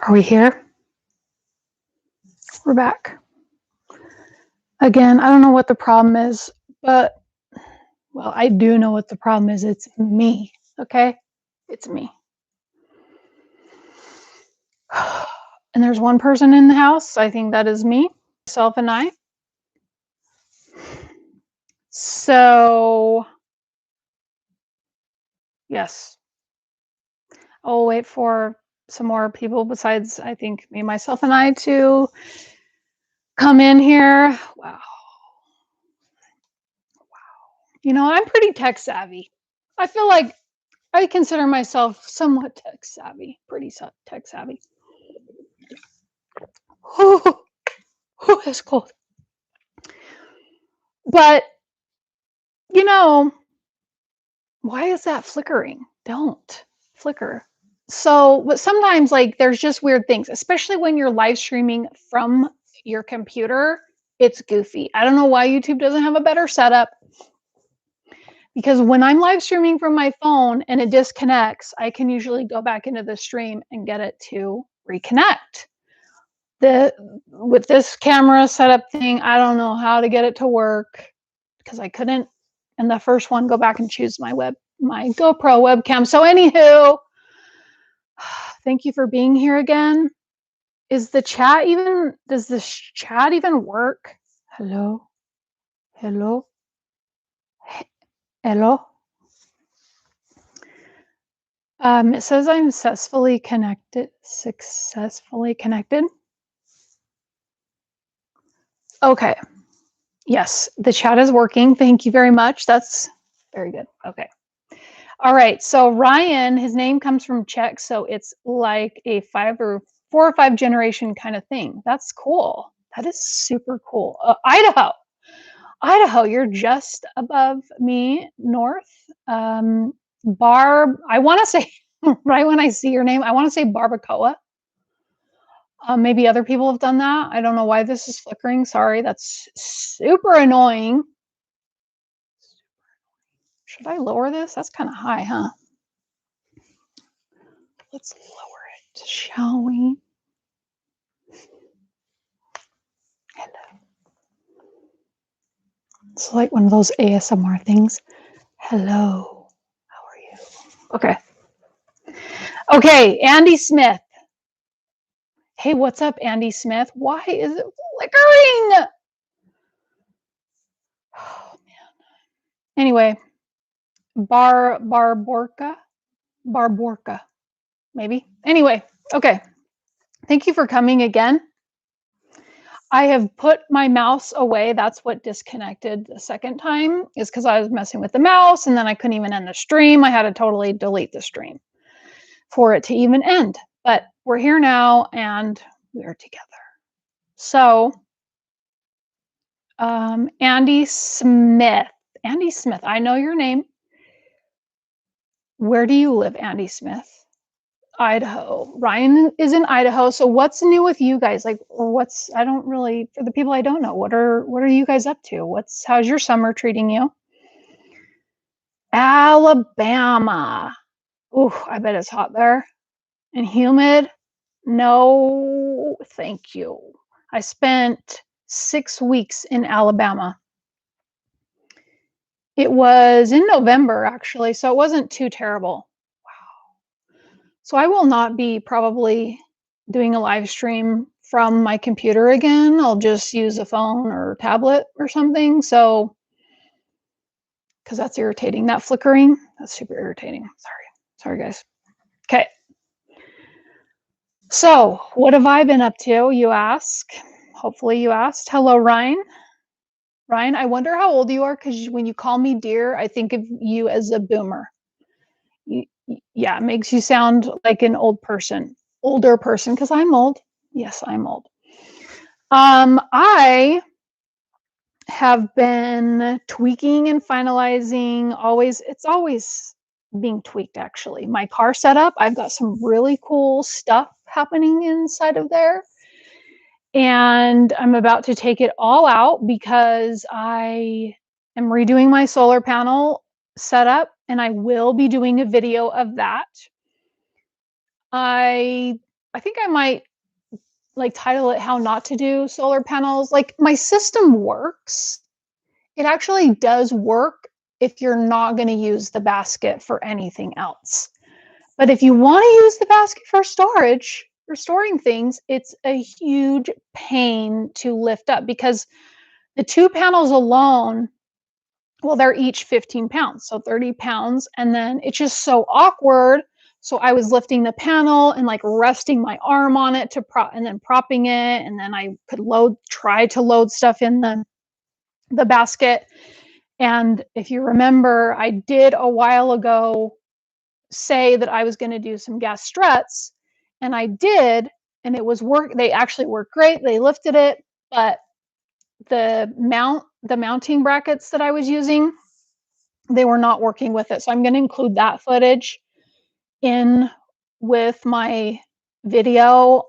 Are we here? We're back. Again, I don't know what the problem is, but, well, I do know what the problem is. It's me, okay? It's me. And there's one person in the house. I think that is me, myself and I. So, yes. I'll wait for some more people besides, I think, me, myself, and I to come in here. Wow. You know, I'm pretty tech savvy. I feel like I consider myself somewhat tech savvy, pretty tech savvy. Oh, that's cold. But, you know, why is that flickering? Don't flicker. So, but sometimes, like, there's just weird things, especially when you're live streaming from your computer. It's goofy. I don't know why YouTube doesn't have a better setup. Because when I'm live streaming from my phone and it disconnects, I can usually go back into the stream and get it to reconnect. With this camera setup thing, I don't know how to get it to work because I couldn't in the first one go back and choose my GoPro webcam. So anywho, thank you for being here again. Does this chat even work? Hello? Hello? Hello? It says I'm successfully connected. Okay. Yes, the chat is working. Thank you very much. That's very good. Okay. All right. So Ryan, his name comes from Czech, so it's like a 4 or 5 generation kind of thing. That's cool. That is super cool. Idaho, you're just above me, north. Barb, I want to say, right when I see your name, I want to say Barbacoa. Maybe other people have done that. I don't know why this is flickering. Sorry, that's super annoying. Should I lower this? That's kind of high, huh? Let's lower it, shall we? Hello. It's like one of those ASMR things. Hello. How are you? Okay. Okay, Andy Smith. Hey, what's up, Andy Smith? Why is it flickering? Oh, man. Anyway, Barborka, maybe. Anyway, okay. Thank you for coming again. I have put my mouse away. That's what disconnected the second time, is because I was messing with the mouse and then I couldn't even end the stream. I had to totally delete the stream for it to even end. But we're here now and we're together. So, Andy Smith. Andy Smith, I know your name. Where do you live, Andy Smith? Idaho. Ryan is in Idaho. So what's new with you guys? Like, I don't really, for the people I don't know, what are you guys up to? How's your summer treating you? Alabama. Ooh, I bet it's hot there and humid. No, thank you. I spent 6 weeks in Alabama. It was in November, actually, so it wasn't too terrible. Wow. So I will not be probably doing a live stream from my computer again. I'll just use a phone or tablet or something. So, because that's irritating. That flickering, that's super irritating. Sorry, guys. Okay. So, what have I been up to, you ask? Hopefully you asked. Hello, Ryan. Ryan, I wonder how old you are, because when you call me dear, I think of you as a boomer. Yeah, it makes you sound like an older person, because I'm old. Yes, I'm old. I have been tweaking and finalizing. It's always being tweaked, actually. My car setup, I've got some really cool stuff happening inside of there. And I'm about to take it all out because I am redoing my solar panel setup, and I will be doing a video of that. I I think I might like title it how not to do solar panels. Like my system works. It actually does work if you're not going to use the basket for anything else. But if you want to use the basket for storage, for storing things, it's a huge pain to lift up because the two panels alone, well, they're each 15 pounds, so 30 pounds. And then it's just so awkward. So I was lifting the panel and like resting my arm on it to prop and then propping it. And then I could try to load stuff in the basket. And if you remember, I did a while ago say that I was going to do some gas struts, and I did, and it was they actually worked great. They lifted it, but the mounting brackets that I was using, they were not working with it. So I'm going to include that footage in with my video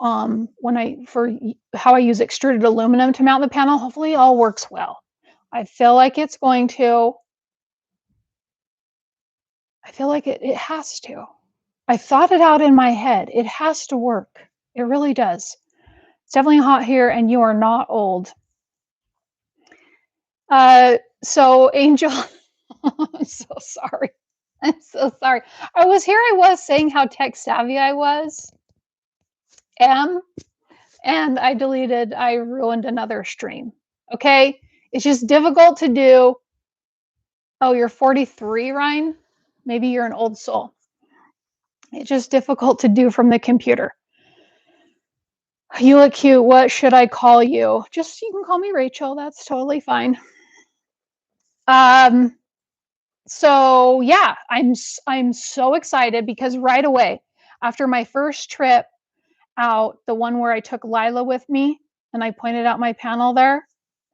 when I for how I use extruded aluminum to mount the panel. Hopefully it all works well. I feel like it's going to. I feel like it has to. I thought it out in my head. It has to work. It really does. It's definitely hot here, and you are not old. So Angel, I'm so sorry. I'm so sorry. I was saying how tech savvy I am, and I ruined another stream. Okay? It's just difficult to do. Oh, you're 43, Ryan? Maybe you're an old soul. It's just difficult to do from the computer. You look cute. What should I call you? Just you can call me Rachel. That's totally fine. So yeah, I'm so excited because right away after my first trip out, the one where I took Lila with me and I pointed out my panel there,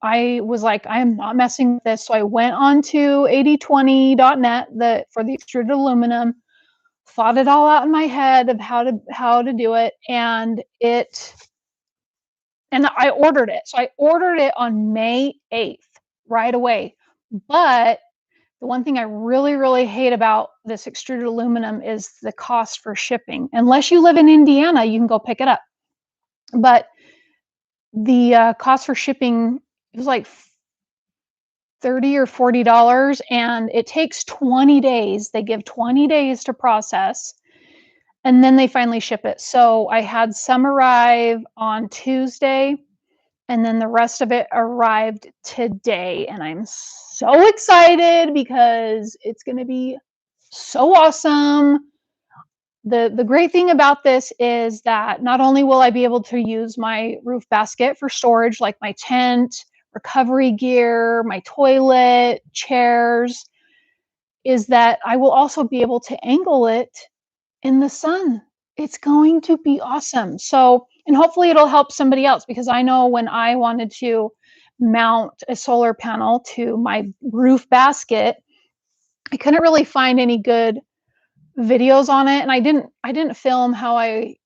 I was like, I am not messing with this. So I went on to 8020.net for the extruded aluminum, thought it all out in my head of how to do it, and I ordered it. So I ordered it on May 8th right away. But the one thing I really, really hate about this extruded aluminum is the cost for shipping. Unless you live in Indiana, you can go pick it up. But the cost for shipping was like $30 or $40, and it takes 20 days. They give 20 days to process, and then they finally ship it. So I had some arrive on Tuesday, and then the rest of it arrived today, and I'm so excited because it's going to be so awesome. The great thing about this is that not only will I be able to use my roof basket for storage, like my tent, recovery gear, my toilet, chairs, is that I will also be able to angle it in the sun. It's going to be awesome. So, and hopefully it'll help somebody else, because I know when I wanted to mount a solar panel to my roof basket, I couldn't really find any good videos on it, and I didn't film how I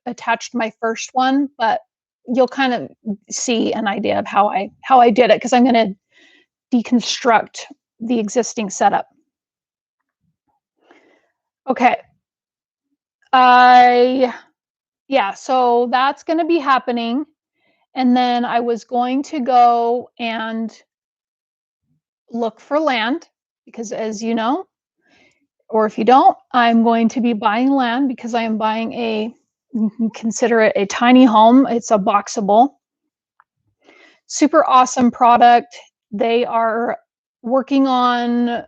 attached my first one, but you'll kind of see an idea of how I did it, because I'm going to deconstruct the existing setup. Okay. Yeah, so that's going to be happening. And then I was going to go and look for land because, as you know, or if you don't, I'm going to be buying land because I am buying you can consider it a tiny home. It's a boxable. Super awesome product. They are working on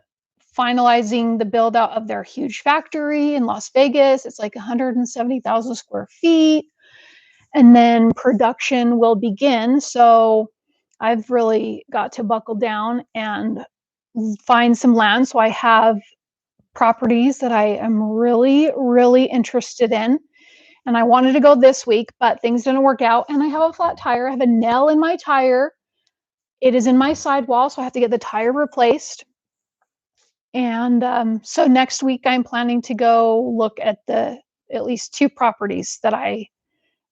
finalizing the build out of their huge factory in Las Vegas. It's like 170,000 square feet. And then production will begin. So I've really got to buckle down and find some land. So I have properties that I am really, really interested in. And I wanted to go this week, but things didn't work out. And I have a flat tire. I have a nail in my tire. It is in my sidewall, so I have to get the tire replaced. And so next week I'm planning to go look at at least two properties that I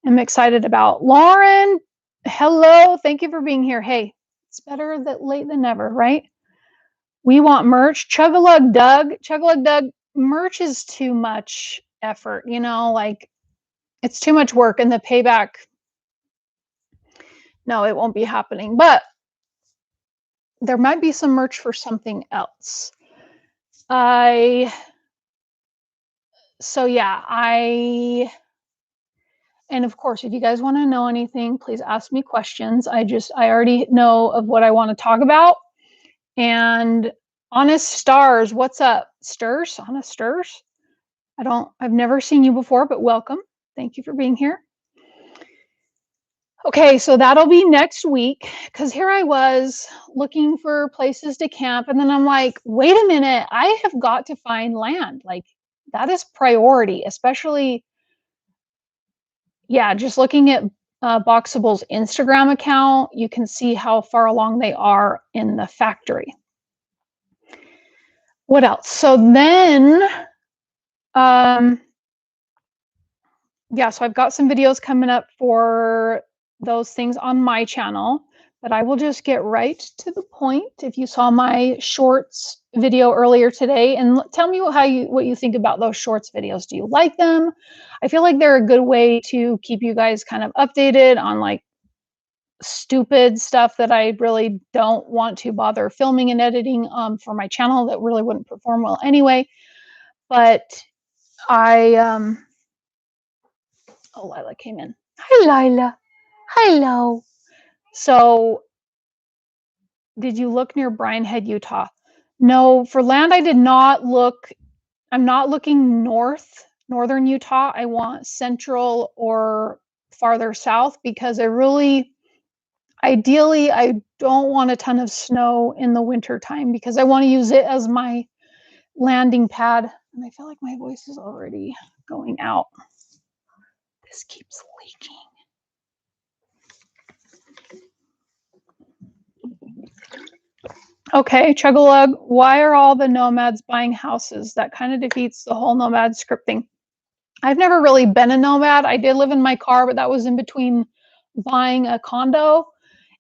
am excited about. Lauren, hello. Thank you for being here. Hey, it's better that late than never, right? We want merch. Chug-a-lug Doug, merch is too much effort, like It's too much work and the payback, no, it won't be happening. But there might be some merch for something else. I so yeah, and of course, if you guys want to know anything, please ask me questions. I already know of what I want to talk about. And Honest Stars, what's up? Stirs? Honest Stirs? I've never seen you before, but welcome. Thank you for being here. Okay, so that'll be next week because here I was looking for places to camp. And then I'm like, wait a minute, I have got to find land. Like, that is priority, especially, yeah, just looking at Boxable's Instagram account, you can see how far along they are in the factory. What else? So then, yeah, so I've got some videos coming up for those things on my channel, but I will just get right to the point. If you saw my shorts video earlier today, and tell me what you think about those shorts videos. Do you like them? I feel like they're a good way to keep you guys kind of updated on like stupid stuff that I really don't want to bother filming and editing for my channel that really wouldn't perform well anyway. But I oh, Lila came in. Hi, Lila. Hello. So, did you look near Bryan Head, Utah? No, for land, I did not look. I'm not looking northern Utah. I want central or farther south because ideally, I don't want a ton of snow in the winter time because I want to use it as my landing pad. And I feel like my voice is already going out. This keeps leaking. Okay, Chuggalug, why are all the nomads buying houses? That kind of defeats the whole nomad scripting. I've never really been a nomad. I did live in my car, but that was in between buying a condo.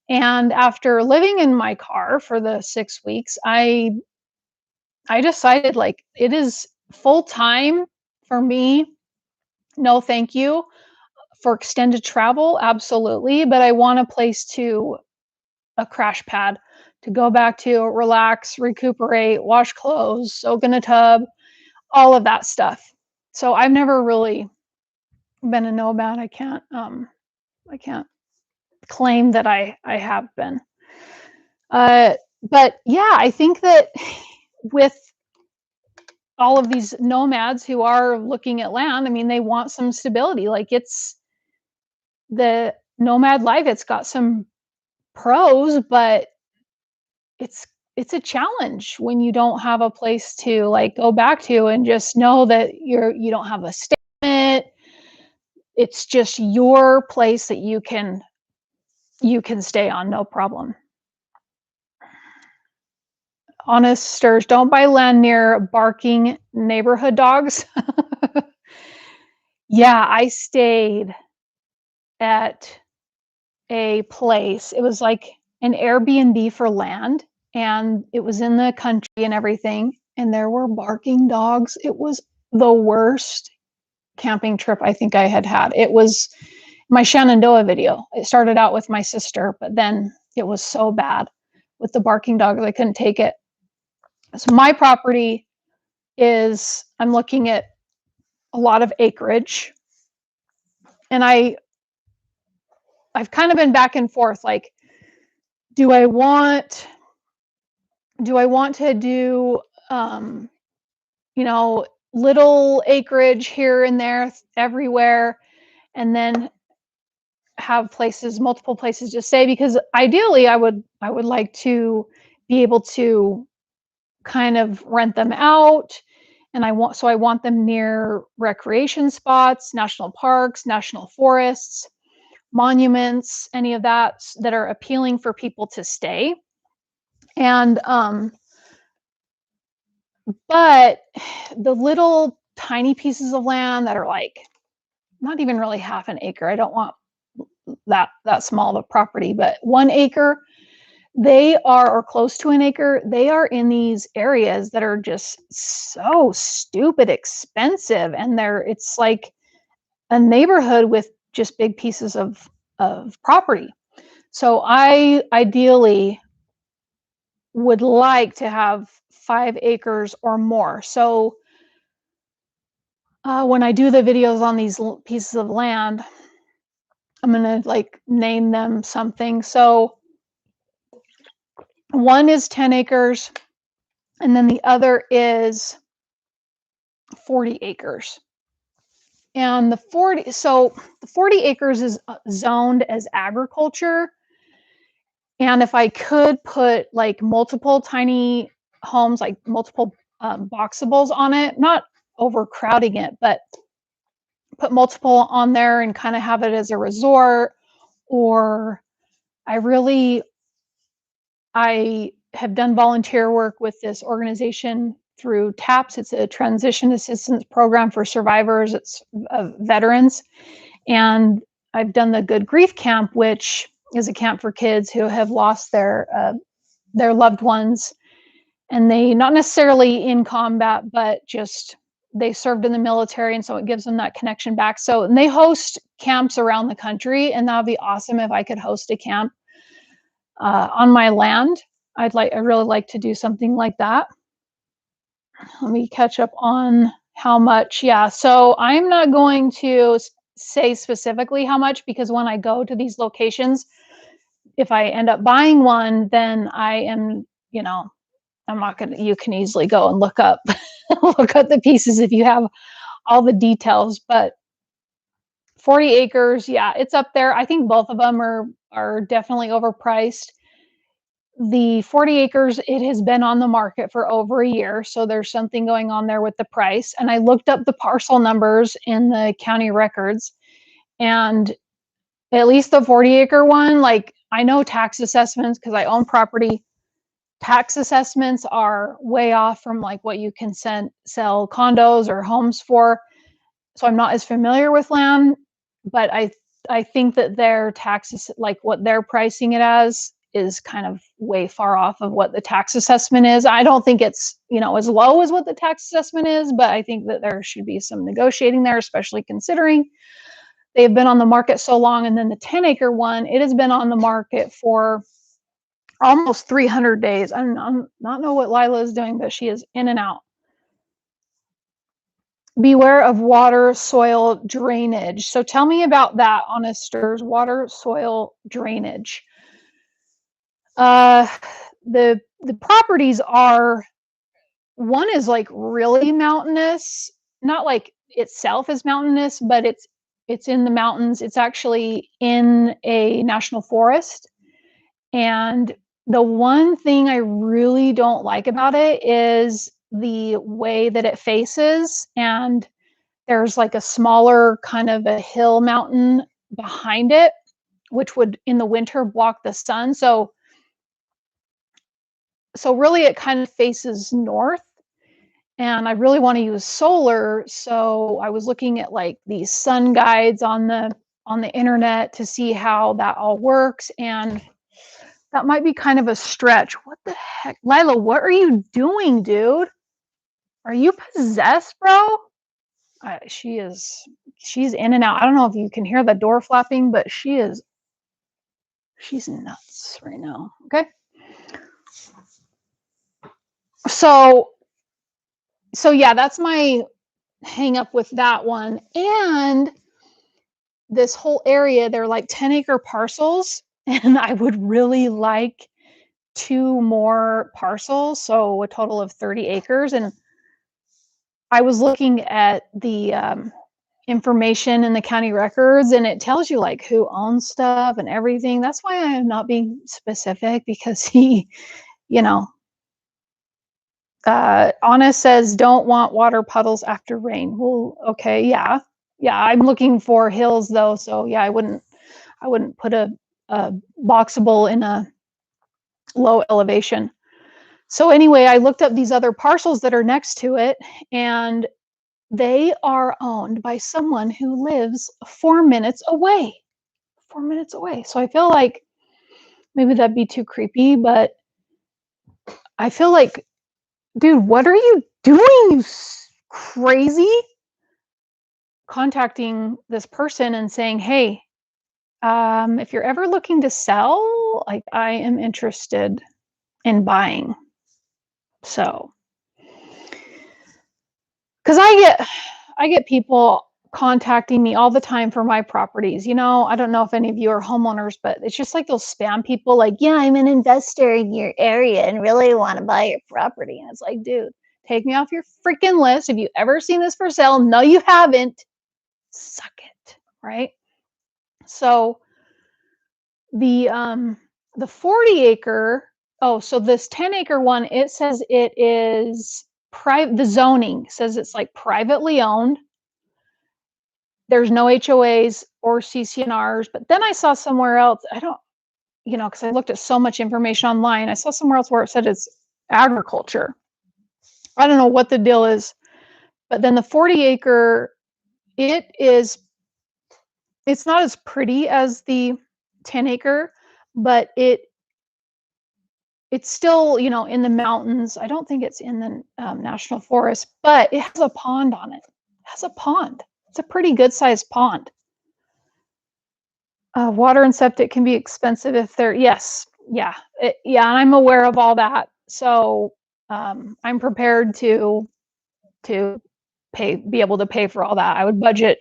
And after living in my car for the 6 weeks, I decided like it is full time for me. No, thank you. For extended travel, absolutely. But I want a crash pad to go back to, relax, recuperate, wash clothes, soak in a tub, all of that stuff. So I've never really been a nomad. I can't claim that I have been. But yeah, I think that with all of these nomads who are looking at land, I mean, they want some stability. Like it's the nomad life. It's got some pros, but it's a challenge when you don't have a place to like go back to and just know that you don't have a statement. It's just your place that you can stay on, no problem. Honest Stirs, don't buy land near barking neighborhood dogs. Yeah, I stayed at a place. It was like an Airbnb for land, and it was in the country and everything, and there were barking dogs. It was the worst camping trip I think I had. It was my Shenandoah video. It started out with my sister, but then it was so bad with the barking dogs. I couldn't take it. So my property I'm looking at a lot of acreage, and I've kind of been back and forth like, do I want to do little acreage here and there everywhere, and then have multiple places to stay? Because ideally I would like to be able to kind of rent them out, and I want them near recreation spots, national parks, national forests, monuments, any of that are appealing for people to stay. And but the little tiny pieces of land that are like not even really half an acre, I don't want that small of a property, but 1 acre, they are, or close to an acre, they are in these areas that are just so stupid expensive, and it's like a neighborhood with just big pieces of property. So I ideally would like to have 5 acres or more. So when I do the videos on these pieces of land, I'm gonna like name them something. So one is 10 acres, and then the other is 40 acres. And the 40 acres is zoned as agriculture. And if I could put like multiple tiny homes, like multiple boxables on it, not overcrowding it, but put multiple on there and kind of have it as a resort. Or I really, I have done volunteer work with this organization through TAPS. It's a transition assistance program for survivors. It's veterans. And I've done the Good Grief Camp, which is a camp for kids who have lost their loved ones, and they not necessarily in combat, but just they served in the military, and so it gives them that connection back. So and they host camps around the country, and that would be awesome if I could host a camp on my land. I really like to do something like that. Let me catch up on how much. Yeah, so I'm not going to say specifically how much, because when I go to these locations, if I end up buying one, then I am, I'm not gonna. You can easily go and look up look up the pieces if you have all the details. But 40 acres, yeah, it's up there. I think both of them are definitely overpriced. The 40 acres, it has been on the market for over a year, so there's something going on there with the price. And I looked up the parcel numbers in the county records, and at least the 40-acre one, like I know tax assessments because I own property. Tax assessments are way off from like what you can sell condos or homes for. So I'm not as familiar with land, but I think that their taxes, like what they're pricing it as, is kind of way far off of what the tax assessment is. I don't think it's, as low as what the tax assessment is, but I think that there should be some negotiating there, especially considering they've been on the market so long. And then the 10-acre one, it has been on the market for almost 300 days. I'm not know what Lila is doing, but she is in and out. Beware of water soil drainage. So tell me about that, Honesters. Water soil drainage. The properties are, one is like really mountainous, not like itself is mountainous, but it's in the mountains. It's actually in a national forest. And the one thing I really don't like about it is the way that it faces, and there's like a smaller kind of a hill mountain behind it, which would in the winter block the sun. So really it kind of faces north, and I really want to use solar. So I was looking at like these sun guides on the internet to see how that all works, and that might be kind of a stretch. What the heck? Lila, what are you doing, dude? Are you possessed, bro? She's in and out. I don't know if you can hear the door flapping, but she's nuts right now. Okay. So yeah, that's my hang up with that one. And this whole area, they're like 10-acre parcels, and I would really like 2 more parcels, so a total of 30 acres. And I was looking at the information in the county records, and it tells you like who owns stuff and everything. That's why I am not being specific, because he, you know, Anna says don't want water puddles after rain. Well, okay, yeah. I'm looking for hills though, so yeah, I wouldn't put a boxable in a low elevation. So anyway, I looked up these other parcels that are next to it, and they are owned by someone who lives 4 minutes away. 4 minutes away. So I feel like maybe that'd be too creepy, but I feel like, dude, what are you doing, you crazy? contacting this person and saying, "Hey, if you're ever looking to sell, like, I am interested in buying." So, because I get people contacting me all the time for my properties. I don't know if any of you are homeowners, but it's just like those spam people like, "Yeah, I'm an investor in your area and really want to buy your property." And it's like, dude, take me off your freaking list. Have you ever seen this for sale? No, you haven't. Suck it, right? So the 40 acre, oh, so this 10-acre one, it says it is private. The zoning says it's like privately owned. There's no HOAs or CCNRs, but then I saw somewhere else, I don't, because I looked at so much information online, I saw somewhere else where it said it's agriculture. I don't know what the deal is, but then the 40 acre, it's not as pretty as the 10 acre, but it's still, in the mountains. I don't think it's in the national forest, but it has a pond on it. It has a pond. It's a pretty good sized pond. Water and septic can be expensive if they're, yes, yeah, yeah, and I'm aware of all that. So I'm prepared to be able to pay for all that. I would budget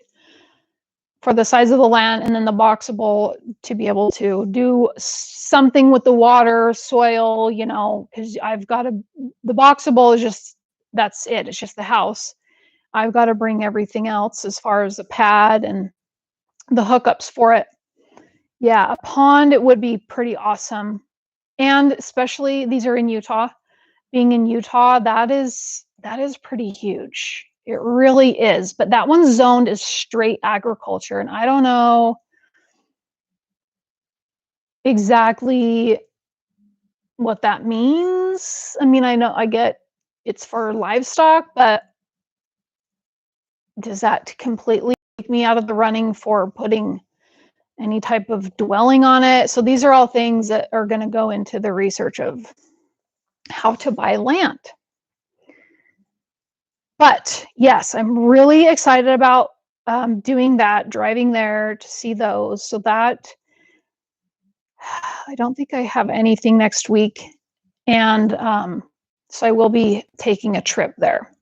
for the size of the land and then the boxable to be able to do something with the water, soil, because the boxable is just, that's it. It's just the house. I've got to bring everything else as far as the pad and the hookups for it. Yeah, a pond, it would be pretty awesome. And especially these are in Utah. Being in Utah, that is pretty huge. It really is. But that one's zoned as straight agriculture. And I don't know exactly what that means. I mean, I get it's for livestock, but does that completely take me out of the running for putting any type of dwelling on it? So these are all things that are going to go into the research of how to buy land. But yes, I'm really excited about doing that, driving there to see those. So that, I don't think I have anything next week. And so I will be taking a trip there.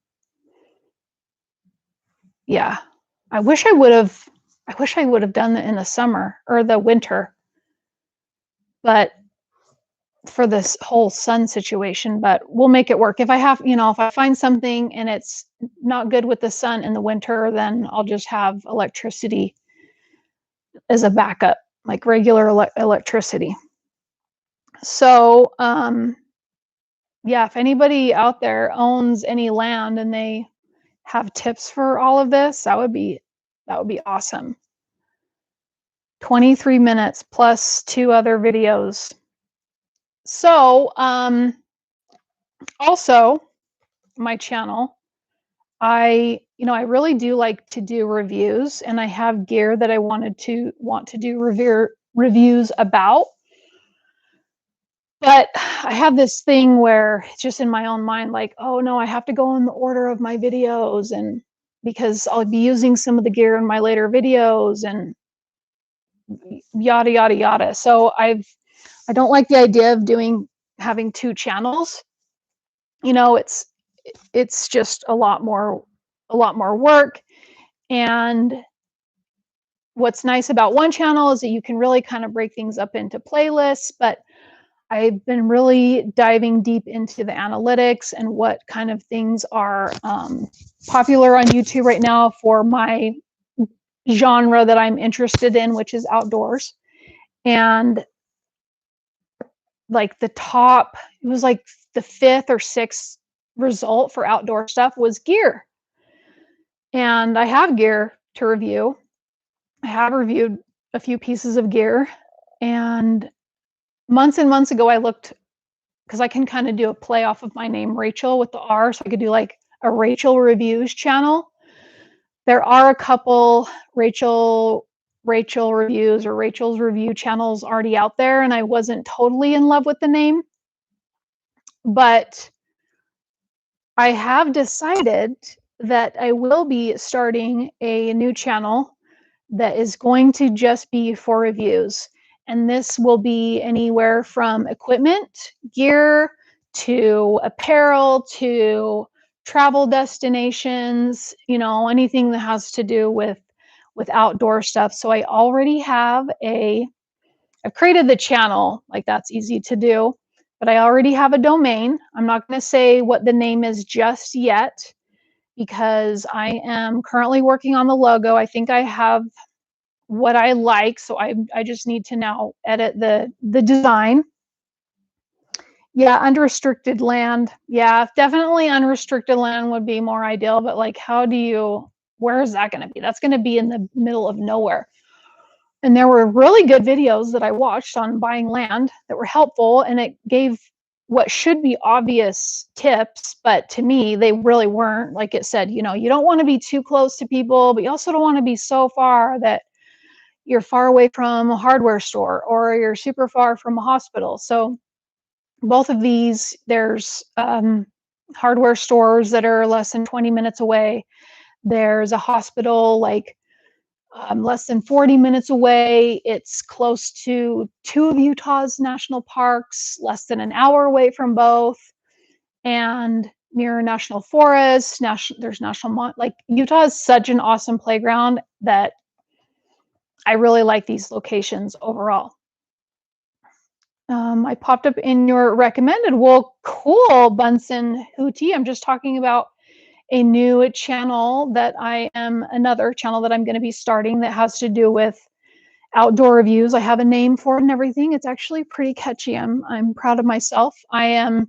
Yeah. I wish I would have done it in the summer or the winter. But for this whole sun situation, but we'll make it work. If I find something and it's not good with the sun in the winter, then I'll just have electricity as a backup, like regular electricity. So, yeah, if anybody out there owns any land and they have tips for all of this, that would be awesome. 23 minutes plus 2 other videos. So, also my channel, I really do like to do reviews, and I have gear that I want to do reviews about. But I have this thing where it's just in my own mind, like, oh no, I have to go in the order of my videos, and because I'll be using some of the gear in my later videos and yada yada yada. So I don't like the idea of having 2 channels. It's just a lot more work. And what's nice about one channel is that you can really kind of break things up into playlists, but I've been really diving deep into the analytics and what kind of things are popular on YouTube right now for my genre that I'm interested in, which is outdoors. And like it was like the 5th or 6th result for outdoor stuff was gear. And I have gear to review. I have reviewed a few pieces of gear, and months and months ago I looked, because I can kind of do a play off of my name Rachel with the R, so I could do like a Rachel Reviews channel. There are a couple Rachel Reviews or Rachel's Review channels already out there, and I wasn't totally in love with the name. But I have decided that I will be starting a new channel that is going to just be for reviews. And this will be anywhere from equipment, gear, to apparel, to travel destinations, anything that has to do with outdoor stuff. So I already have I've created the channel, like that's easy to do, but I already have a domain. I'm not going to say what the name is just yet because I am currently working on the logo. I think I have what I like, so I just need to now edit the design. Yeah, unrestricted land. Yeah, definitely unrestricted land would be more ideal, but like where is that going to be? That's going to be in the middle of nowhere. And there were really good videos that I watched on buying land that were helpful, and it gave what should be obvious tips, but to me, they really weren't. Like it said, you don't want to be too close to people, but you also don't want to be so far that you're far away from a hardware store or you're super far from a hospital. So both of these, there's hardware stores that are less than 20 minutes away. There's a hospital like less than 40 minutes away. It's close to two of Utah's national parks, less than an hour away from both, and near national forests. There's like Utah is such an awesome playground that I really like these locations overall. I popped up in your recommended. Well, cool, Bunsen Hootie. I'm just talking about a new channel another channel that I'm going to be starting that has to do with outdoor reviews. I have a name for it and everything. It's actually pretty catchy. I'm proud of myself. I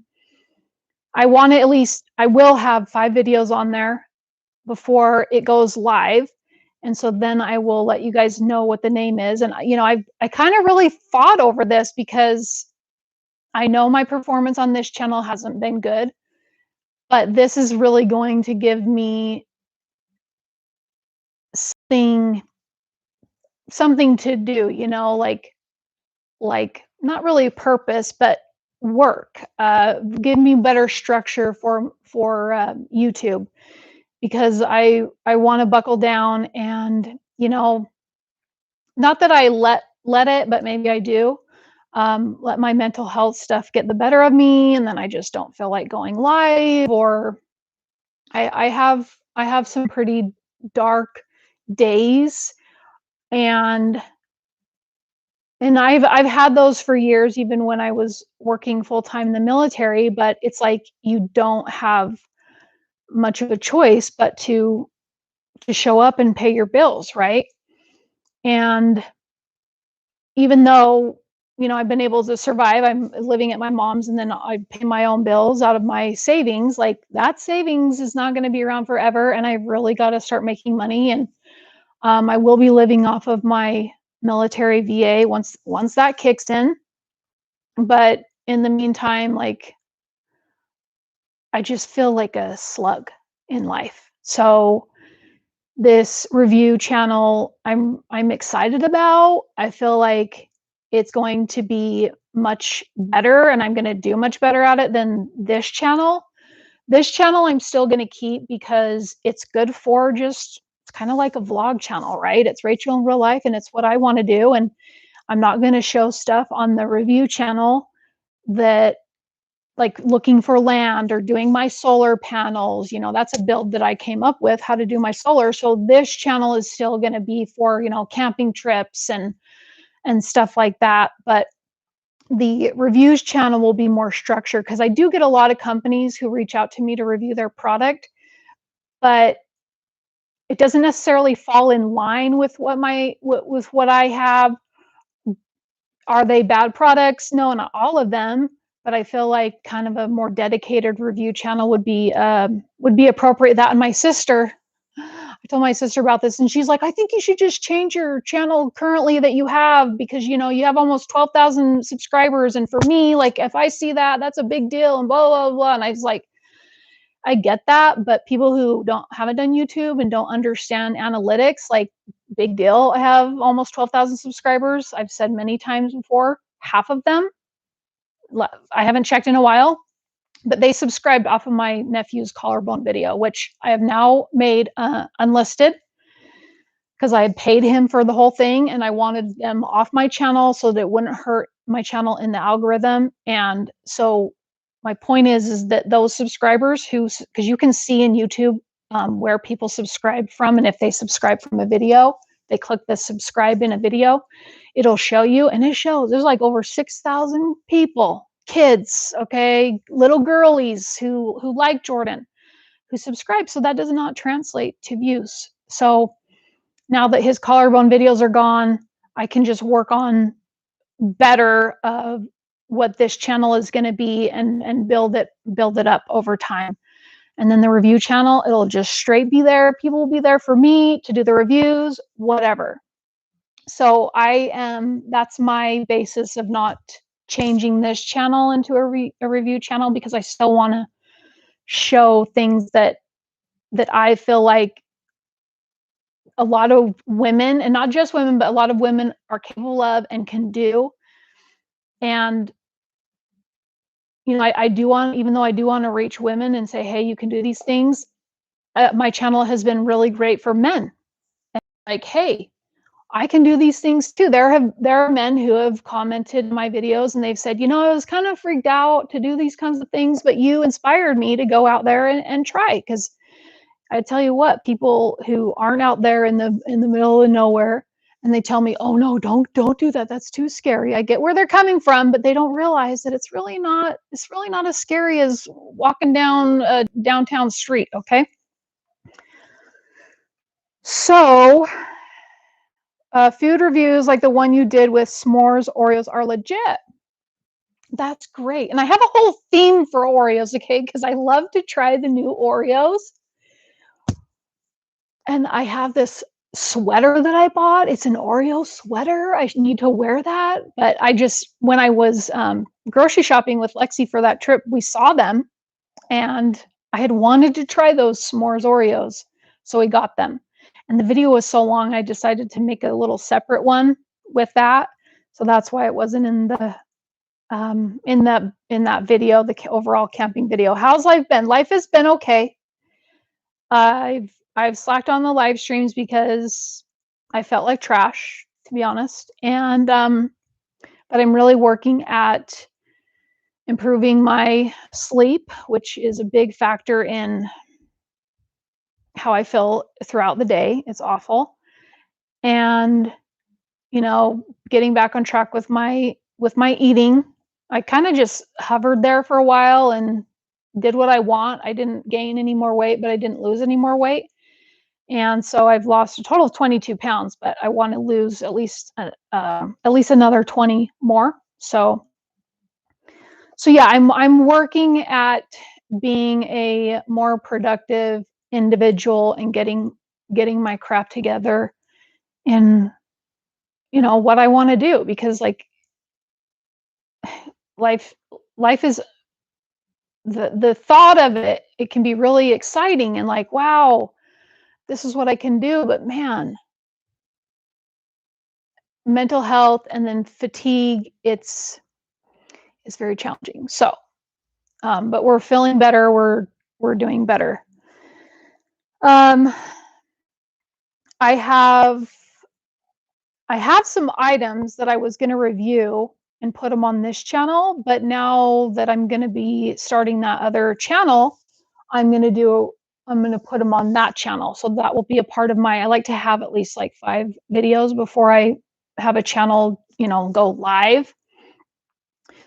want to I will have 5 videos on there before it goes live. And so then I will let you guys know what the name is. And I kind of really fought over this because I know my performance on this channel hasn't been good, but this is really going to give me something something to do, like not really purpose, but work. Give me better structure for YouTube because I want to buckle down and not that I let it, but maybe I do. Let my mental health stuff get the better of me, and then I just don't feel like going live, or I have some pretty dark days, and I've had those for years, even when I was working full time in the military. But it's like you don't have much of a choice but to show up and pay your bills, right? And even though, I've been able to survive, I'm living at my mom's and then I pay my own bills out of my savings, like that savings is not going to be around forever. And I've really got to start making money. And I will be living off of my military VA once that kicks in. But in the meantime, like I just feel like a slug in life. So this review channel I'm excited about. I feel like it's going to be much better and I'm going to do much better at it than this channel. This channel I'm still going to keep because it's good for it's kind of like a vlog channel, right? It's Rachel in real life and it's what I want to do, and I'm not going to show stuff on the review channel that like looking for land or doing my solar panels. That's a build that I came up with, how to do my solar. So this channel is still going to be for, camping trips and stuff like that. But the reviews channel will be more structured because I do get a lot of companies who reach out to me to review their product, but it doesn't necessarily fall in line with what I have. Are they bad products? No, not all of them, but I feel like kind of a more dedicated review channel would be appropriate. That and my sister, I told my sister about this, and she's like, "I think you should just change your channel currently that you have because you have almost 12,000 subscribers, and for me, like if I see that, that's a big deal." And blah blah blah. And I was like, I get that, but people who haven't done YouTube and don't understand analytics, like big deal. I have almost 12,000 subscribers. I've said many times before, half of them I haven't checked in a while. but they subscribed off of my nephew's collarbone video, which I have now made unlisted because I had paid him for the whole thing and I wanted them off my channel so that it wouldn't hurt my channel in the algorithm. And so my point is that those subscribers who, because you can see in YouTube where people subscribe from, and if they subscribe from a video, they click the subscribe in a video, it'll show you, and it shows there's like over 6,000 people, kids, okay, little girlies who like Jordan, who subscribe. So that does not translate to views. So now that his collarbone videos are gone, I can just work on better what this channel is going to be and build it up over time. And then the review channel, it'll just straight be there. People will be there for me to do the reviews, whatever. So that's my basis of not changing this channel into a review channel, because I still want to show things that I feel like a lot of women, and not just women, but a lot of women are capable of and can do. And you know, I do want, even though I do want to reach women and say, hey, you can do these things, my channel has been really great for men. And like, hey, I can do these things too. There are men who have commented my videos and they've said, you know, I was kind of freaked out to do these kinds of things, but you inspired me to go out there and try. Because I tell you what, people who aren't out there in the middle of nowhere, and they tell me, oh no, don't do that, that's too scary. I get where they're coming from, but they don't realize that it's really not as scary as walking down a downtown street. Okay, so food reviews like the one you did with s'mores Oreos are legit. That's great. And I have a whole theme for Oreos, okay, because I love to try the new Oreos. And I have this sweater that I bought. It's an Oreo sweater. I need to wear that. But when I was grocery shopping with Lexi for that trip, we saw them and I had wanted to try those s'mores Oreos. So we got them. And the video was so long, I decided to make a little separate one with that. So that's why it wasn't in the in that video, the overall camping video. How's life been? Life has been okay. I've slacked on the live streams because I felt like trash, to be honest. And but I'm really working at improving my sleep, which is a big factor in how I feel throughout the day. It's awful. And you know, getting back on track with my eating. I kind of just hovered there for a while and did what I want. I didn't gain any more weight, but I didn't lose any more weight. And so I've lost a total of 22 pounds, but I want to lose at least another 20 more. So yeah, I'm working at being a more productive individual and getting my crap together in, you know, what I want to do, because like life is, the thought of it can be really exciting and like, wow, this is what I can do. But man, mental health and then fatigue, it's very challenging. So, but we're feeling better. We're doing better. I have some items that I was going to review and put them on this channel, but now that I'm going to be starting that other channel, I'm going to put them on that channel. So that will be a part of I like to have at least like 5 videos before I have a channel, you know, go live.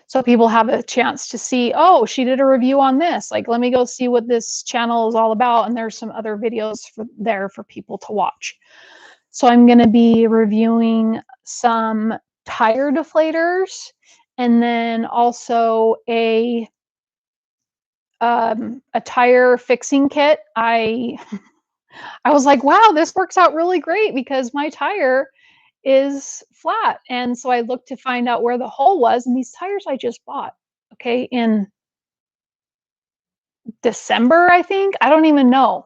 So people have a chance to see, oh, she did a review on this. Like, let me go see what this channel is all about. And there's some other videos there for people to watch. So I'm going to be reviewing some tire deflators, and then also a tire fixing kit. I was like, wow, this works out really great because my tire is flat. And so I looked to find out where the hole was, and these tires I just bought, okay, in December, I think. I don't even know.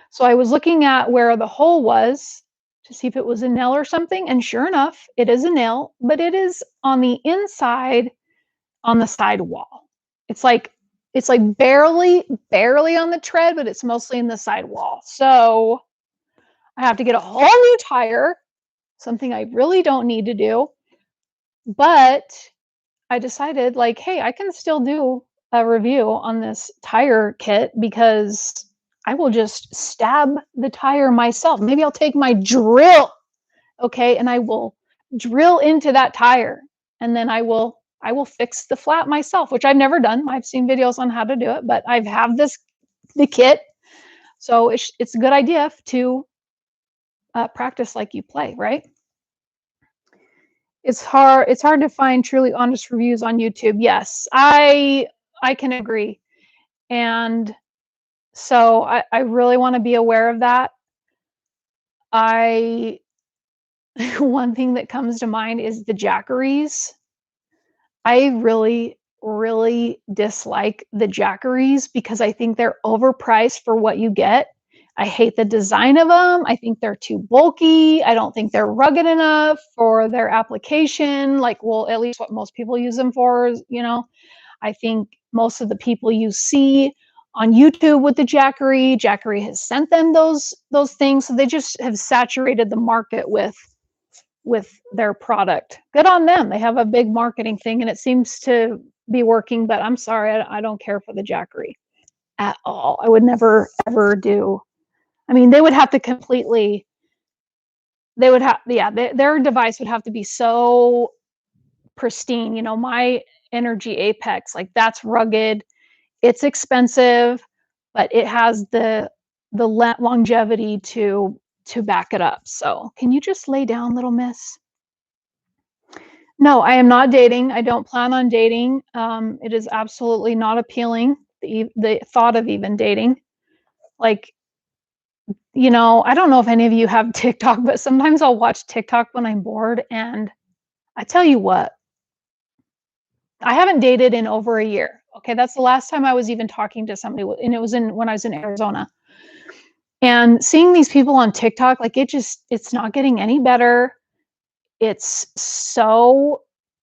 So I was looking at where the hole was to see if it was a nail or something, and sure enough, it is a nail, but it is on the inside on the side wall. It's like It's like barely on the tread, but it's mostly in the sidewall. So I have to get a whole new tire, something I really don't need to do. But I decided like, hey, I can still do a review on this tire kit because I will just stab the tire myself. Maybe I'll take my drill, okay, and I will drill into that tire, and then I will fix the flat myself, which I've never done. I've seen videos on how to do it, but I have the kit, so it's a good idea to practice like you play, right? It's hard to find truly honest reviews on YouTube. Yes, I can agree. And so I really want to be aware of that. I one thing that comes to mind is the Jackeries. I really, really dislike the Jackeries because I think they're overpriced for what you get. I hate the design of them. I think they're too bulky. I don't think they're rugged enough for their application. Like, well, at least what most people use them for is, I think most of the people you see on YouTube with the Jackery has sent them those things. So they just have saturated the market with their product. Good on them. They have a big marketing thing and it seems to be working, but I'm sorry, I don't care for the Jackery at all. I would never ever do. I mean, they would have to completely they would have yeah, their device would have to be so pristine. My Energy Apex, like that's rugged, it's expensive, but it has the longevity to back it up. So, can you just lay down, little miss? No, I am not dating. I don't plan on dating. It is absolutely not appealing, the thought of even dating. Like, I don't know if any of you have TikTok, but sometimes I'll watch TikTok when I'm bored, and I tell you what, I haven't dated in over a year. Okay, that's the last time I was even talking to somebody, and it was when I was in Arizona. And seeing these people on TikTok, like it's not getting any better. It's so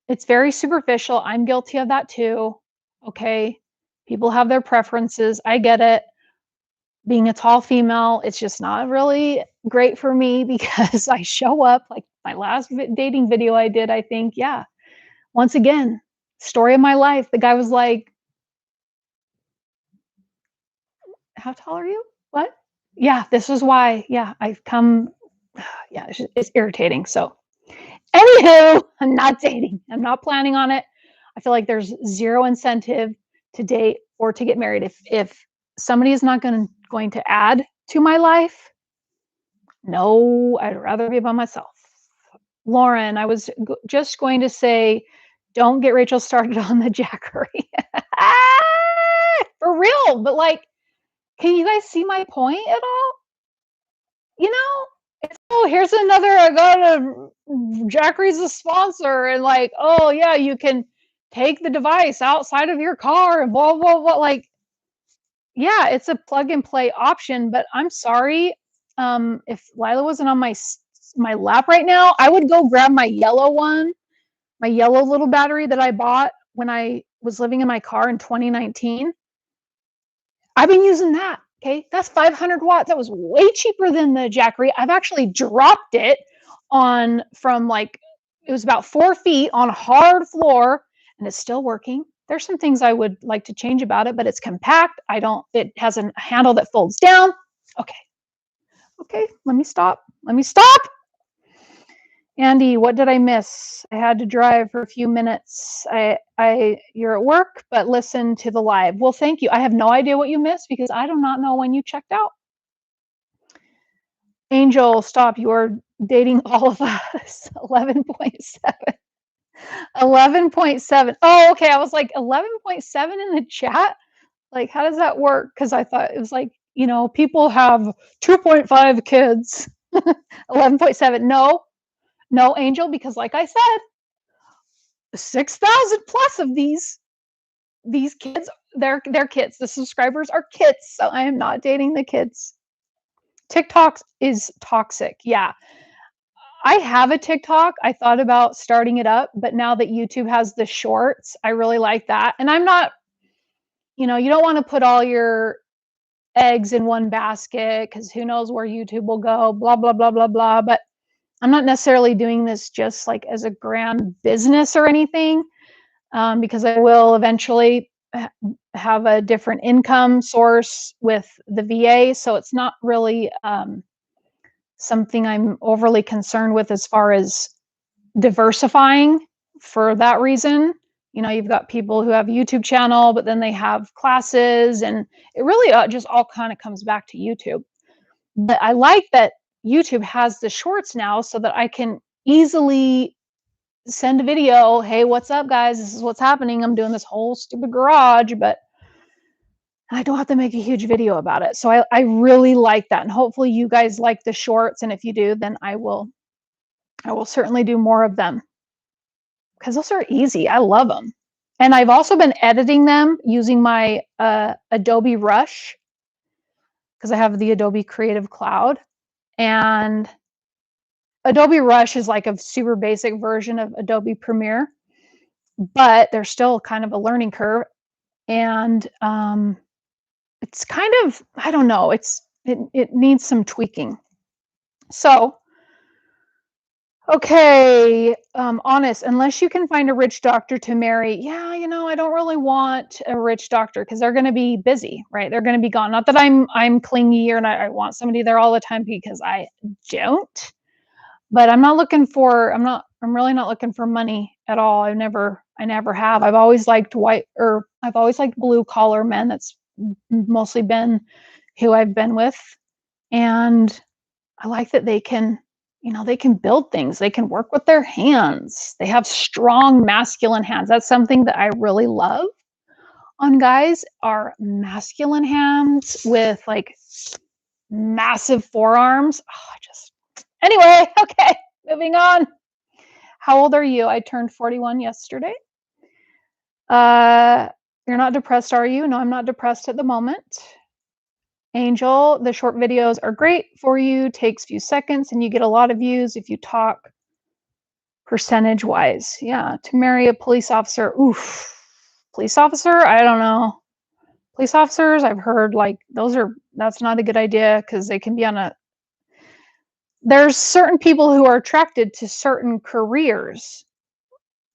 it's very superficial. I'm guilty of that too. Okay. People have their preferences. I get it. Being a tall female, it's just not really great for me because I show up like my last dating video I did, I think, yeah. Once again, story of my life. The guy was like, "How tall are you?" What? Yeah, this is why. Yeah, I've come yeah, it's irritating. So, anywho, I'm not dating. I'm not planning on it. I feel like there's zero incentive to date or to get married. If somebody is not going to add to my life, no, I'd rather be by myself. Lauren, I was just going to say, don't get Rachel started on the Jackery. For real, but like, can you guys see my point at all? It's, oh, here's another, I got a Jackery's a sponsor, and like, oh yeah, you can take the device outside of your car and blah blah blah. Like, yeah, it's a plug and play option, but I'm sorry. If Lila wasn't on my lap right now, I would go grab my yellow one, my yellow little battery that I bought when I was living in my car in 2019. I've been using that. Okay, that's 500 watts. That was way cheaper than the Jackery. I've actually dropped it on from like it was about 4 feet on hard floor, and it's still working. There's some things I would like to change about it, but it's compact. I don't. It has a handle that folds down. Okay, okay. Let me stop. Let me stop. Andy, what did I miss? I had to drive for a few minutes. You're at work, but listen to the live. Well, thank you. I have no idea what you missed because I do not know when you checked out. Angel, stop. You are dating all of us. 11.7. 11.7. Oh, okay. I was like 11.7 in the chat. Like, how does that work? Because I thought it was like, people have 2.5 kids. 11.7. No, Angel, because like I said, 6,000 plus of these kids, they're kids. The subscribers are kids, so I am not dating the kids. TikTok is toxic. Yeah. I have a TikTok. I thought about starting it up, but now that YouTube has the shorts, I really like that. And I'm not you don't wanna put all your eggs in one basket because who knows where YouTube will go, blah, blah, blah, blah, blah, but I'm not necessarily doing this just, like, as a grand business or anything, because I will eventually have a different income source with the VA, so it's not really, something I'm overly concerned with as far as diversifying for that reason. You've got people who have a YouTube channel, but then they have classes, and it really, just all kinda comes back to YouTube. But I like that YouTube has the shorts now so that I can easily send a video, "Hey, what's up, guys? This is what's happening. I'm doing this whole stupid garage, but I don't have to make a huge video about it." So I really like that, and hopefully you guys like the shorts, and if you do, then I will certainly do more of them because those are easy. I love them, and I've also been editing them using my, Adobe Rush because I have the Adobe Creative Cloud, and Adobe Rush is like a super basic version of Adobe Premiere, but there's still kind of a learning curve, and, it's kind of, I don't know, it needs some tweaking. So, okay, honest, unless you can find a rich doctor to marry, yeah, I don't really want a rich doctor because 'cause they're gonna be busy, right? They're gonna be gone. Not that I'm clingy or and I want somebody there all the time because I don't, but I'm really not looking for money at all. I never have. I've always liked blue collar men. That's mostly been who I've been with, and I like that they can build things. They can work with their hands. They have strong masculine hands. That's something that I really love on guys are masculine hands with like massive forearms. Oh, just anyway, okay, moving on. How old are you? I turned 41 yesterday. Uh, you're not depressed, are you? No, I'm not depressed at the moment. Angel, the short videos are great for you. Takes few seconds and you get a lot of views if you talk percentage wise. Yeah, to marry a police officer. Oof. Police officer? I don't know. Police officers, I've heard like that's not a good idea because they can be on a there's certain people who are attracted to certain careers,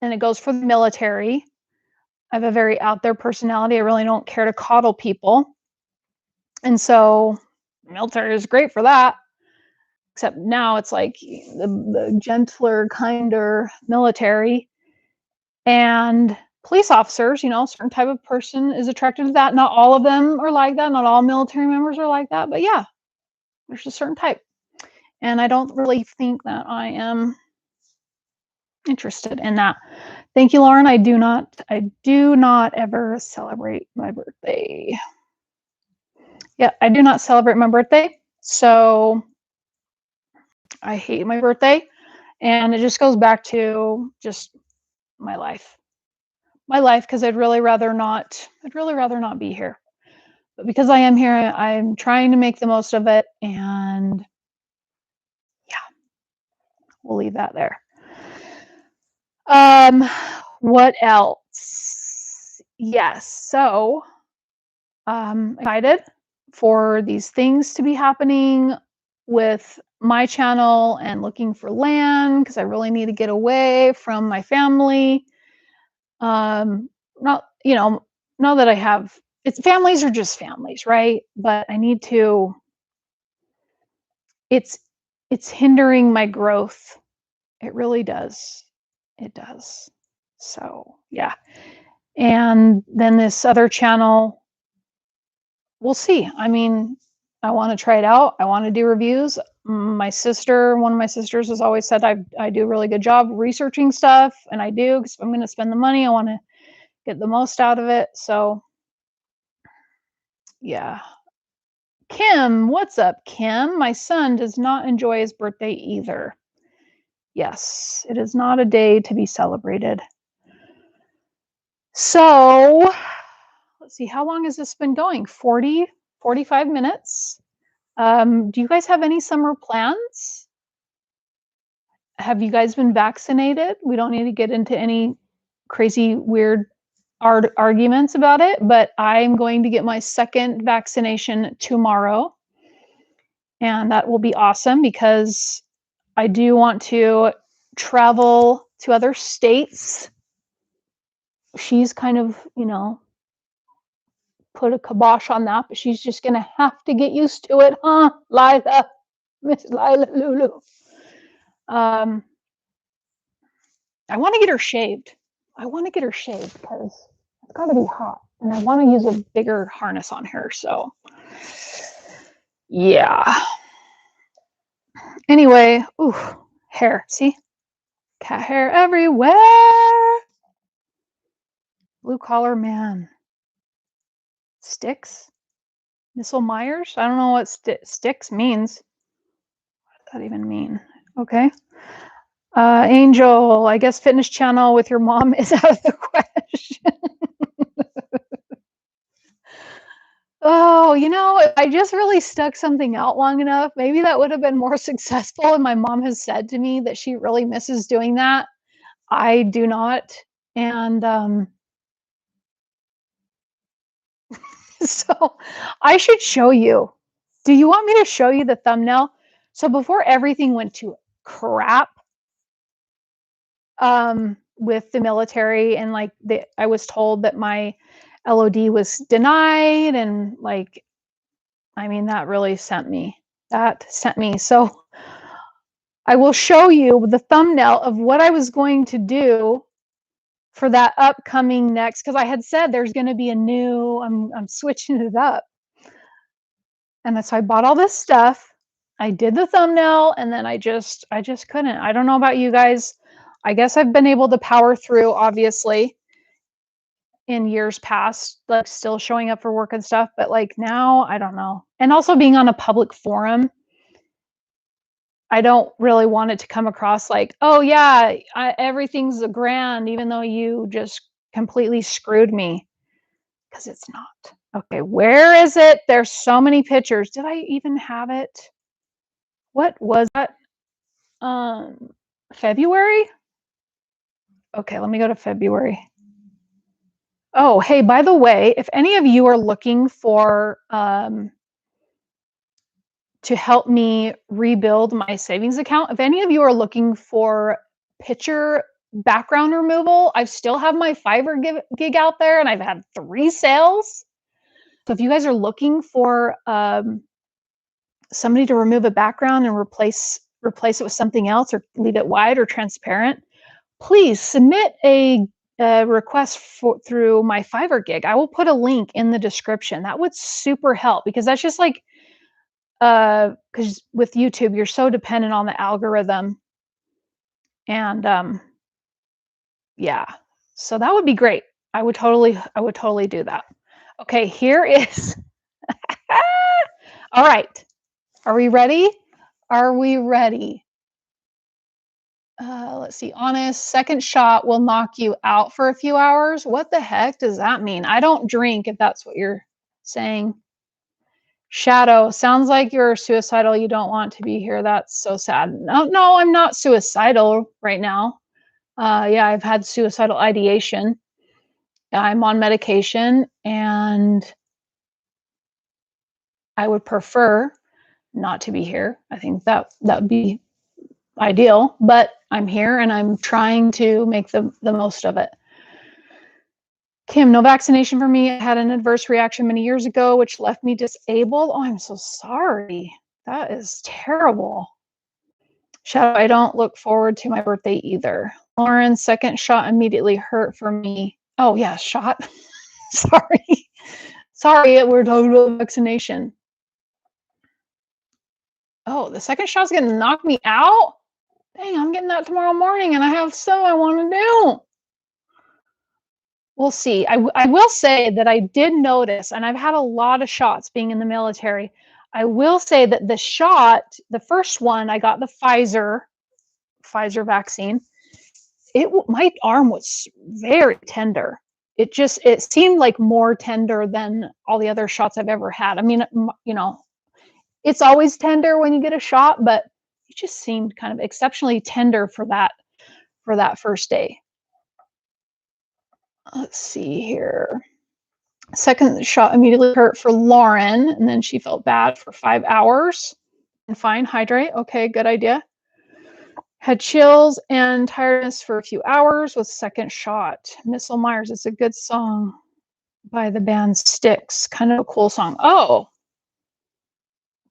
and it goes for the military. I have a very out there personality. I really don't care to coddle people. And so military is great for that. Except now it's like the gentler, kinder military. And police officers, certain type of person is attracted to that. Not all of them are like that. Not all military members are like that. But yeah, there's a certain type. And I don't really think that I am interested in that. Thank you, Lauren. I do not ever celebrate my birthday. Yeah, I do not celebrate my birthday. So I hate my birthday. And it just goes back to just my life. My life, because I'd really rather not be here. But because I am here, I'm trying to make the most of it. And yeah, we'll leave that there. Um, what else? Yes. So, excited for these things to be happening with my channel and looking for land because I really need to get away from my family. Not, not that I have it's families are just families, right? But I need to it's it's hindering my growth. It really does. It does. So, yeah. And then this other channel, we'll see. I mean, I want to try it out. I want to do reviews. One of my sisters has always said I do a really good job researching stuff, and I do because I'm going to spend the money. I want to get the most out of it. So, yeah. Kim, what's up, Kim? My son does not enjoy his birthday either. Yes, it is not a day to be celebrated. So, let's see, how long has this been going? 40, 45 minutes. Do you guys have any summer plans? Have you guys been vaccinated? We don't need to get into any crazy, weird arguments about it, but I'm going to get my second vaccination tomorrow. And that will be awesome because I do want to travel to other states. She's kind of, put a kibosh on that, but she's just gonna have to get used to it, huh, Lila? Miss Lila Lulu. I want to get her shaved. I want to get her shaved because it's got to be hot, and I want to use a bigger harness on her. So, yeah. Anyway, ooh, hair. See, cat hair everywhere. Blue collar man. Sticks. Missile Myers. I don't know what sticks means. What does that even mean? Okay. Angel, I guess fitness channel with your mom is out of the question. Oh, if I just really stuck something out long enough, maybe that would have been more successful. And my mom has said to me that she really misses doing that. I do not. And so I should show you. Do you want me to show you the thumbnail? So before everything went to crap, with the military and I was told that my LOD was denied and that really sent me. So I will show you the thumbnail of what I was going to do for that upcoming next, because I had said there's going to be I'm switching it up. And so I bought all this stuff. I did the thumbnail and then I just couldn't. I don't know about you guys. I guess I've been able to power through, obviously, in years past, still showing up for work and stuff, but now, I don't know. And also being on a public forum, I don't really want it to come across like, oh yeah, everything's a grand, even though you just completely screwed me, because it's not. Okay, where is it? There's so many pictures. Did I even have it? What was that? February? Okay, let me go to February. Oh, hey, by the way, if any of you are looking for to help me rebuild my savings account, if any of you are looking for picture background removal, I still have my Fiverr gig out there and I've had 3 sales. So if you guys are looking for somebody to remove a background and replace it with something else or leave it wide or transparent, please submit a request through my Fiverr gig. I will put a link in the description. That would super help because that's just because with YouTube, you're so dependent on the algorithm. And yeah, so that would be great. I would totally do that. Okay, here is all right. Are we ready? Are we ready? Let's see. Honest, second shot will knock you out for a few hours. What the heck does that mean? I don't drink, if that's what you're saying. Shadow, sounds like you're suicidal. You don't want to be here. That's so sad. No, I'm not suicidal right now. Yeah, I've had suicidal ideation. I'm on medication and I would prefer not to be here. I think that would be ideal, but I'm here and I'm trying to make the most of it. Kim, no vaccination for me. I had an adverse reaction many years ago, which left me disabled. Oh, I'm so sorry. That is terrible. Shadow, I don't look forward to my birthday either. Lauren, second shot immediately hurt for me. Oh, yeah, shot. Sorry, we're talking about vaccination. Oh, the second shot's gonna knock me out? Dang, I'm getting that tomorrow morning and I have so I want to do. We'll see. I will say that I did notice, and I've had a lot of shots being in the military. I will say that the first one, I got the Pfizer vaccine. My arm was very tender. It seemed like more tender than all the other shots I've ever had. I mean, it's always tender when you get a shot, but it just seemed kind of exceptionally tender for that first day. Let's see here. Second shot immediately hurt for Lauren, and then she felt bad for 5 hours. And fine, hydrate. Okay, good idea. Had chills and tiredness for a few hours with second shot. Missile Myers, it's a good song by the band Styx. Kind of a cool song. Oh,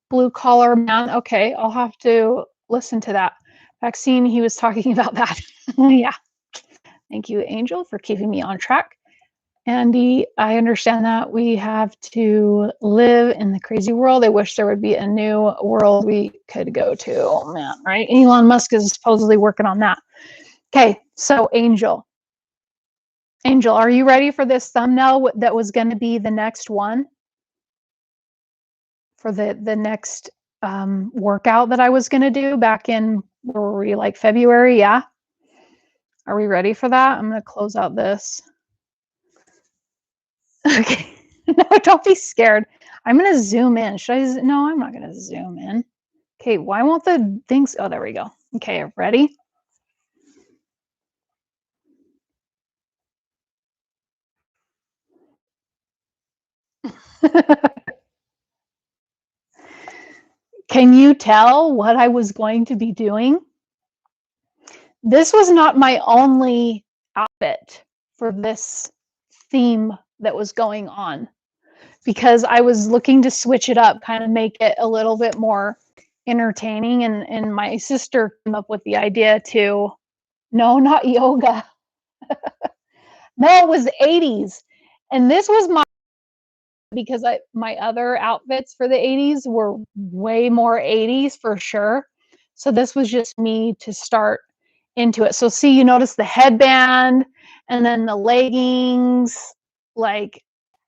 Blue Collar Man. Okay, I'll have to listen to that. Vaccine, he was talking about that. Yeah. Thank you, Angel, for keeping me on track. Andy, I understand that we have to live in the crazy world. I wish there would be a new world we could go to. Oh, man, right? Elon Musk is supposedly working on that. Okay, so Angel, are you ready for this thumbnail that was going to be the next one for the next workout that I was going to do back in, where were we, like February? Yeah. Are we ready for that? I'm going to close out this. Okay. No, don't be scared. I'm going to zoom in. Should I? No, I'm not going to zoom in. Okay. Why won't the things? Oh, there we go. Okay. Ready? Can you tell what I was going to be doing? This was not my only outfit for this theme that was going on, because I was looking to switch it up, kind of make it a little bit more entertaining. And my sister came up with the idea to, no, not yoga. No, it was the 80s. And this was my, because my other outfits for the 80s were way more 80s for sure. So this was just me to start into it. So see, you notice the headband and then the leggings, like,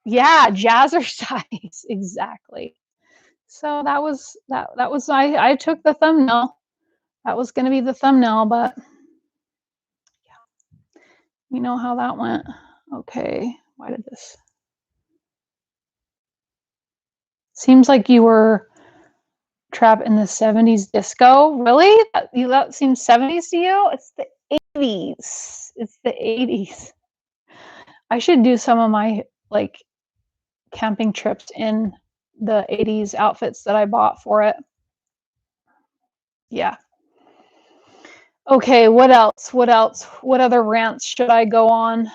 yeah, jazzercise. Exactly. So that was I took the thumbnail. That was going to be the thumbnail, but yeah, you know how that went. Okay, why did this? Seems like you were trapped in the 70s disco. Really? That seems 70s to you? It's the 80s. It's the 80s. I should do some of my like camping trips in the 80s outfits that I bought for it. Yeah. Okay, what else? What else? What other rants should I go on?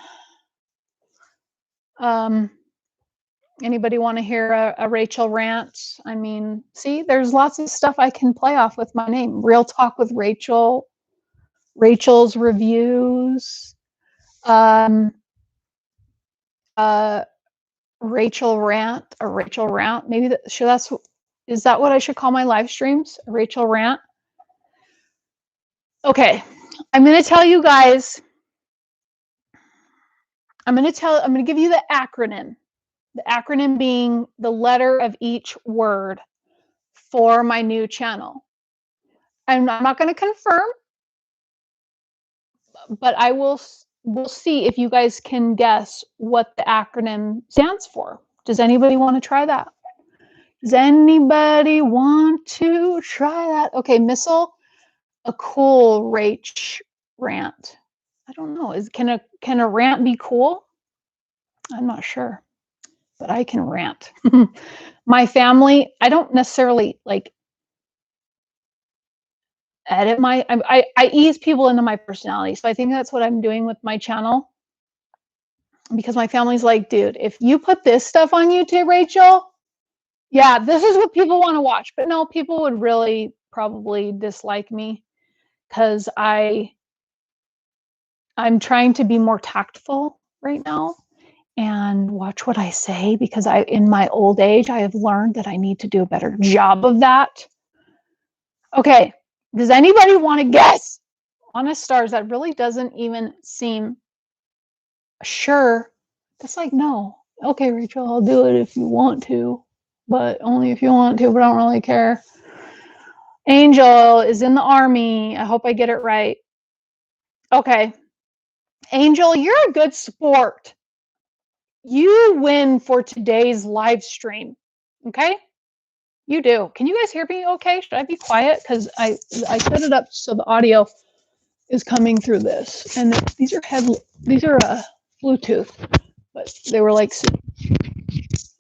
Anybody want to hear a Rachel rant? I mean, see, there's lots of stuff I can play off with my name. Real Talk with Rachel, Rachel's reviews, um, Rachel rant, a Rachel rant. Maybe is that what I should call my live streams? A Rachel rant. Okay, I'm going to tell you guys. I'm going to give you the acronym. The acronym being the letter of each word for my new channel. I'm not going to confirm, but we'll see if you guys can guess what the acronym stands for. Does anybody want to try that? Does anybody want to try that? Okay, Missile, a cool Rach rant. I don't know. Can a rant be cool? I'm not sure, but I can rant. My family, I don't necessarily like edit I ease people into my personality. So I think that's what I'm doing with my channel, because my family's like, dude, if you put this stuff on YouTube, Rachel, yeah, this is what people want to watch. But no, people would really probably dislike me, because I'm trying to be more tactful right now and watch what I say, because in my old age, I have learned that I need to do a better job of that. Okay, does anybody want to guess? Honest stars, that really doesn't even seem sure. That's like, no. Okay, Rachel, I'll do it if you want to, but only if you want to, but I don't really care. Angel is in the army. I hope I get it right. Okay. Angel, you're a good sport. You win for today's live stream. Okay? You do. Can you guys hear me okay? Should I be quiet? Because I set it up so the audio is coming through this. And these are Bluetooth, but they were like,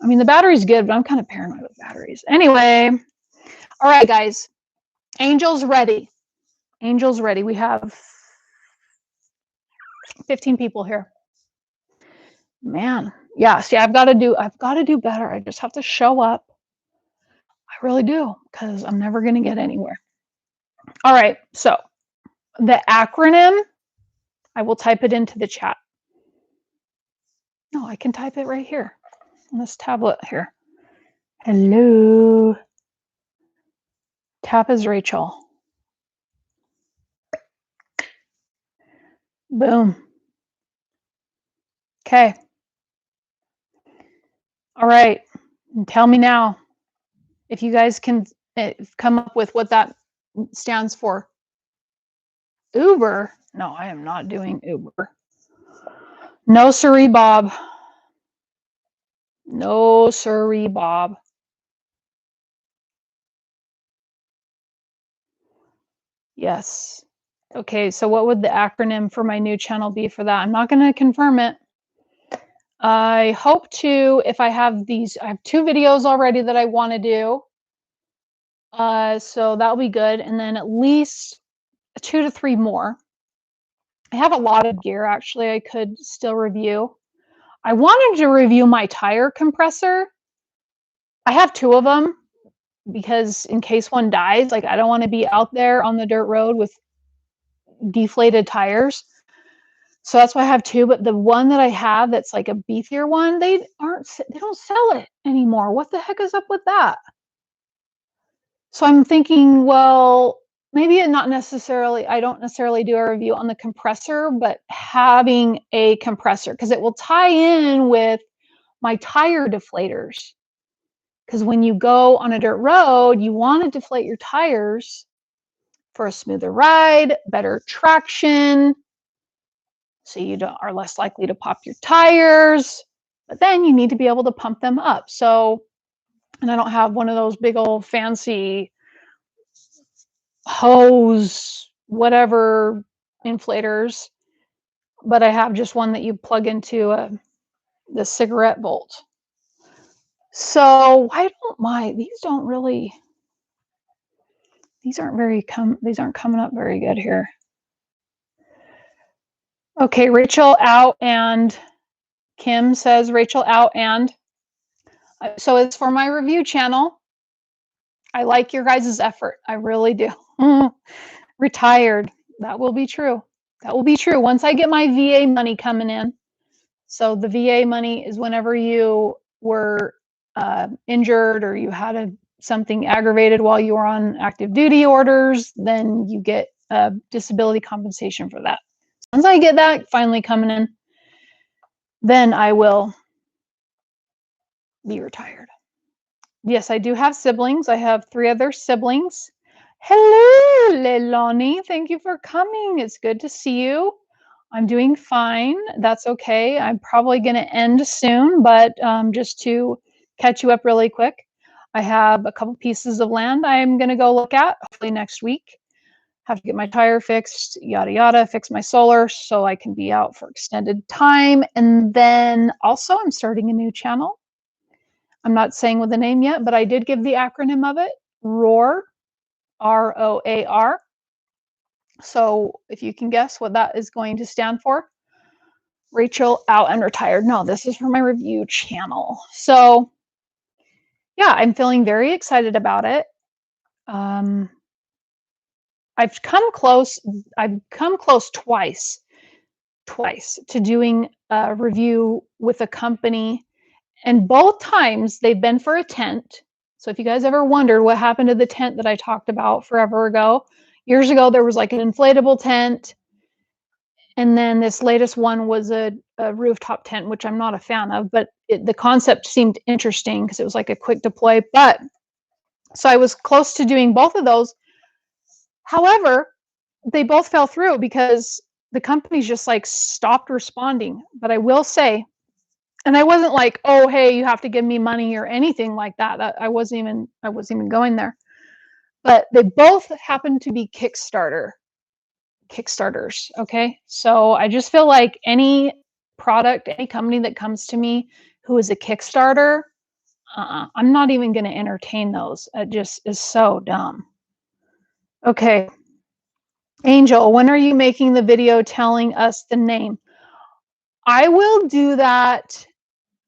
I mean, the battery's good, but I'm kind of paranoid with batteries. Anyway, all right, guys, Angel's ready. Angel's ready. We have 15 people here. Man, yeah. See, I've got to do better. I just have to show up. I really do, because I'm never going to get anywhere. All right, so the acronym, I will type it into the chat. No, I can type it right here on this tablet here. Hello. Tap is Rachel. Boom. Okay. All right. And tell me now if you guys can come up with what that stands for. Uber? No, I am not doing Uber. No, siree, Bob. No, siree, Bob. Yes. Okay, so what would the acronym for my new channel be for that? I'm not going to confirm it. I hope to, if I have these, I have 2 videos already that I want to do. So that'll be good. And then at least 2 to 3 more. I have a lot of gear actually I could still review. I wanted to review my tire compressor. I have 2 of them because in case one dies, like I don't want to be out there on the dirt road with deflated tires. So that's why I have 2, but the one that I have that's like a beefier one, they don't sell it anymore. What the heck is up with that? So I'm thinking, well, maybe I don't necessarily do a review on the compressor, but having a compressor, because it will tie in with my tire deflators. Because when you go on a dirt road, you want to deflate your tires for a smoother ride, better traction, so you are less likely to pop your tires, but then you need to be able to pump them up. So, and I don't have one of those big old fancy hose, whatever inflators, but I have just one that you plug into the cigarette bolt. So why don't these aren't coming up very good here. Okay, Rachel out, and Kim says Rachel out, and so it's for my review channel. I like your guys' effort. I really do. Retired. That will be true. That will be true once I get my VA money coming in. So the VA money is whenever you were injured or you had something aggravated while you were on active duty orders, then you get disability compensation for that. Once I get that finally coming in, then I will be retired. Yes, I do have siblings. I have 3 other siblings. Hello, Leilani. Thank you for coming. It's good to see you. I'm doing fine. That's okay. I'm probably going to end soon, but just to catch you up really quick, I have a couple pieces of land I'm going to go look at hopefully next week. Have to get my tire fixed, yada, yada, fix my solar so I can be out for extended time. And then also I'm starting a new channel. I'm not saying with the name yet, but I did give the acronym of it, ROAR, ROAR. So if you can guess what that is going to stand for, Rachel out and retired. No, this is for my review channel. So yeah, I'm feeling very excited about it. I've come close twice to doing a review with a company, and both times they've been for a tent. So if you guys ever wondered what happened to the tent that I talked about forever ago, years ago, there was like an inflatable tent. And then this latest one was a rooftop tent, which I'm not a fan of, but the concept seemed interesting because it was like a quick deploy. But so I was close to doing both of those. However, they both fell through because the companies just like stopped responding. But I will say, and I wasn't like, oh, hey, you have to give me money or anything like that. I wasn't even going there. But they both happened to be Kickstarters. Okay. So I just feel like any product, any company that comes to me who is a Kickstarter, I'm not even gonna entertain those. It just is so dumb. Okay. Angel, when are you making the video telling us the name? I will do that.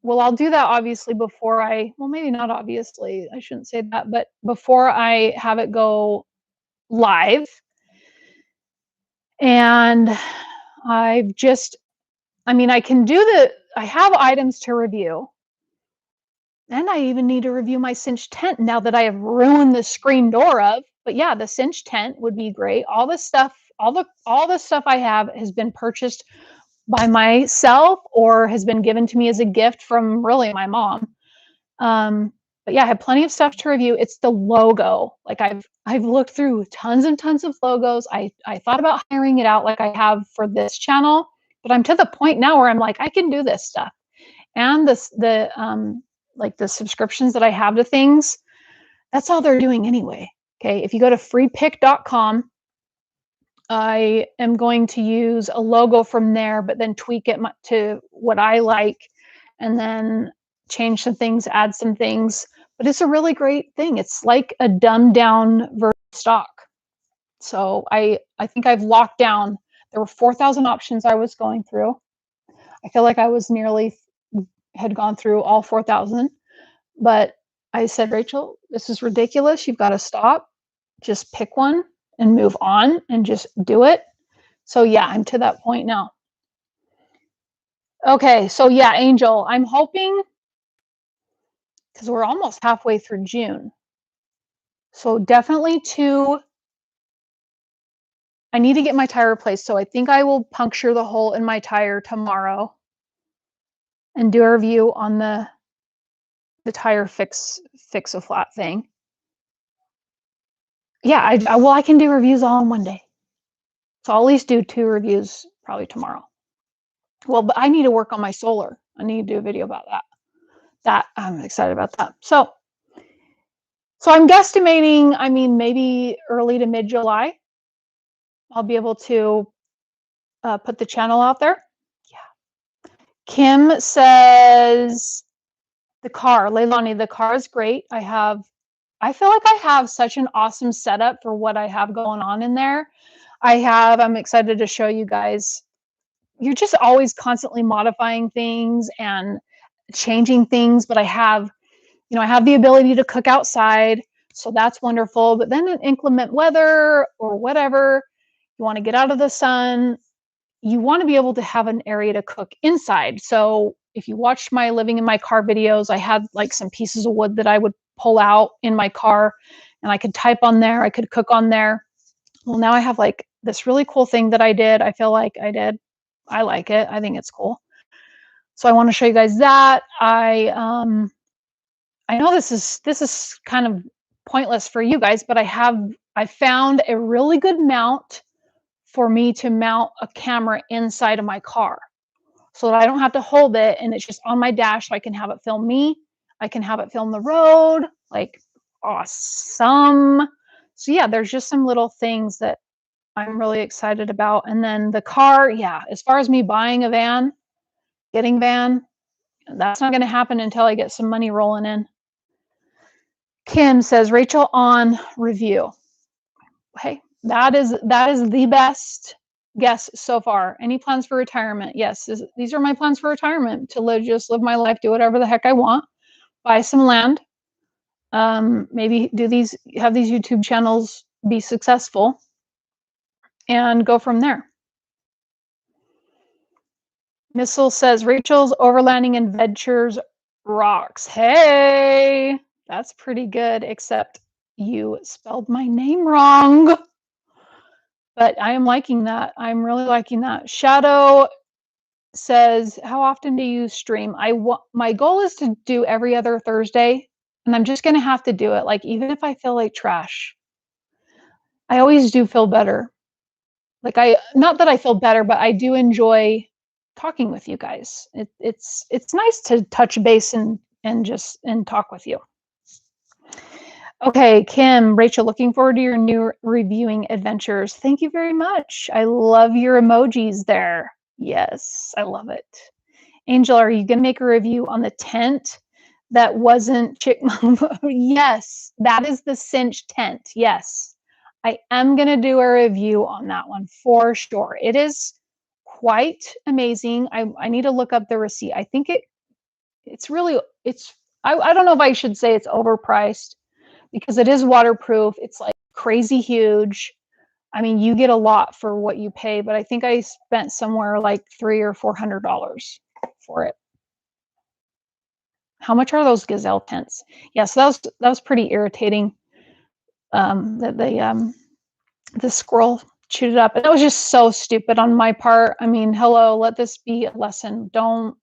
Well, I'll do that obviously before well, maybe not obviously, I shouldn't say that, but before I have it go live. And I've just, I mean, I have items to review. And I even need to review my cinch tent now that I have ruined the screen door of. But yeah, the cinch tent would be great. All the stuff I have has been purchased by myself or has been given to me as a gift from really my mom. But yeah, I have plenty of stuff to review. It's the logo. Like I've looked through tons and tons of logos. I thought about hiring it out like I have for this channel, but I'm to the point now where I'm like, I can do this stuff. And like the subscriptions that I have to things, that's all they're doing anyway. Okay. If you go to freepik.com, I am going to use a logo from there, but then tweak it to what I like and then change some things, add some things. But it's a really great thing. It's like a dumbed down version of stock. So I think I've locked down. There were 4,000 options I was going through. I feel like I was had gone through all 4,000. But I said, Rachel, this is ridiculous. You've got to stop. Just pick one and move on and just do it. So yeah, I'm to that point now. Okay, so yeah, Angel, I'm hoping, because we're almost halfway through June. So definitely I need to get my tire replaced. So I think I will puncture the hole in my tire tomorrow and do a review on the tire fix a flat thing. Yeah, I can do reviews all in one day. So I'll at least do 2 reviews probably tomorrow. Well, but I need to work on my solar. I need to do a video about that. I'm excited about that. So I'm guesstimating, I mean, maybe early to mid-July, I'll be able to put the channel out there. Yeah. Kim says, the car, Leilani, the car is great. I feel like I have such an awesome setup for what I have going on in there. I'm excited to show you guys. You're just always constantly modifying things and changing things, but I have the ability to cook outside, so that's wonderful. But then in inclement weather or whatever, you want to get out of the sun, you want to be able to have an area to cook inside. So if you watched my living in my car videos, I had like some pieces of wood that I would pull out in my car and I could type on there, I could cook on there. Well, now I have like this really cool thing that I did. I feel like I did. I like it. I think it's cool. So I want to show you guys that. I know this is kind of pointless for you guys, but I found a really good mount for me to mount a camera inside of my car so that I don't have to hold it and it's just on my dash so I can have it film me. I can have it film the road. Like, awesome. So yeah, there's just some little things that I'm really excited about. And then the car, yeah, as far as me buying a van, getting van, that's not going to happen until I get some money rolling in. Kim says, Rachel on review. Hey, that is the best guess so far. Any plans for retirement? Yes, these are my plans for retirement, to just live my life, do whatever the heck I want, buy some land, maybe have these YouTube channels be successful, and go from there. Missile says, Rachel's Overlanding Adventures rocks. Hey, that's pretty good, except you spelled my name wrong. But I am liking that. I'm really liking that. Shadow says, how often do you stream? My goal is to do every other Thursday, and I'm just going to have to do it. Like, even if I feel like trash, I always do feel better. Like, not that I feel better, but I do enjoy talking with you guys. It's nice to touch base and talk with you. Okay, Kim, Rachel, looking forward to your new reviewing adventures. Thank you very much. I love your emojis there. Yes, I love it. Angel, are you gonna make a review on the tent that wasn't Chickmama? Yes, that is the cinch tent. Yes, I am gonna do a review on that one for sure. It is quite amazing. I need to look up the receipt. I think it's really it's I don't know if I should say it's overpriced because it is waterproof. It's like crazy huge. I mean, you get a lot for what you pay, but I think I spent somewhere like $300 or $400 for it. How much are those gazelle tents? Yes, that was pretty irritating. That the squirrel chewed it up, and that was just so stupid on my part. I mean, hello, let this be a lesson. Don't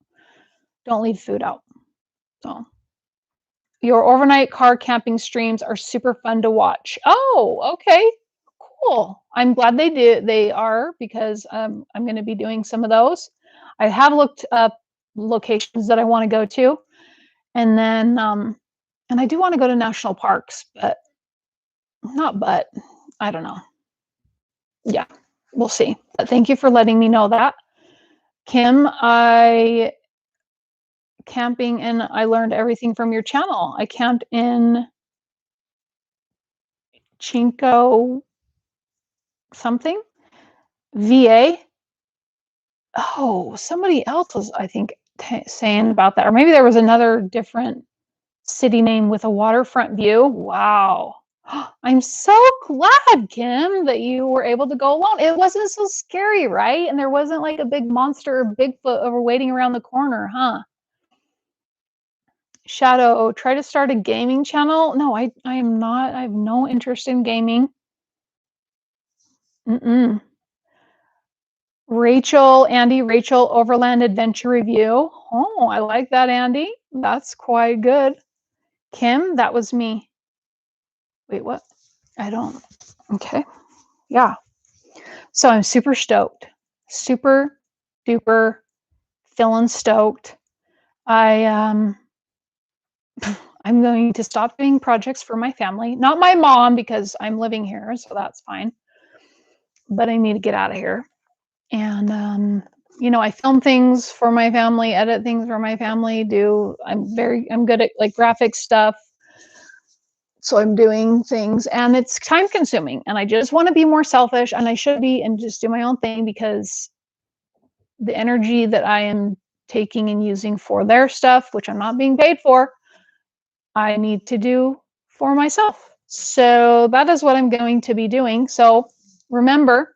leave food out. So your overnight car camping streams are super fun to watch. Oh, okay, cool. I'm glad they are because I'm going to be doing some of those. I have looked up locations that I want to go to, and then and I do want to go to national parks, but I don't know. Yeah, we'll see. But thank you for letting me know that. Kim, I camping and I learned everything from your channel. I camped in Chinco something, VA. Oh, somebody else was, I think, saying about that. Or maybe there was another different city name with a waterfront view. Wow. I'm so glad, Kim, that you were able to go alone. It wasn't so scary, right? And there wasn't like a big monster or Bigfoot over waiting around the corner, huh? Shadow, try to start a gaming channel. No, I am not. I have no interest in gaming. Mm-mm. Rachel, Overland Adventure Review. Oh, I like that, Andy. That's quite good. Kim, that was me. Wait, what? I don't. Okay. Yeah. So I'm super stoked. Super duper feeling stoked. I'm going to stop doing projects for my family. Not my mom because I'm living here, so that's fine. But I need to get out of here. And you know, I film things for my family, edit things for my family, I'm good at like graphic stuff. So I'm doing things and it's time consuming and I just want to be more selfish and I should be and just do my own thing because the energy that I am taking and using for their stuff, which I'm not being paid for, I need to do for myself. So that is what I'm going to be doing. So remember,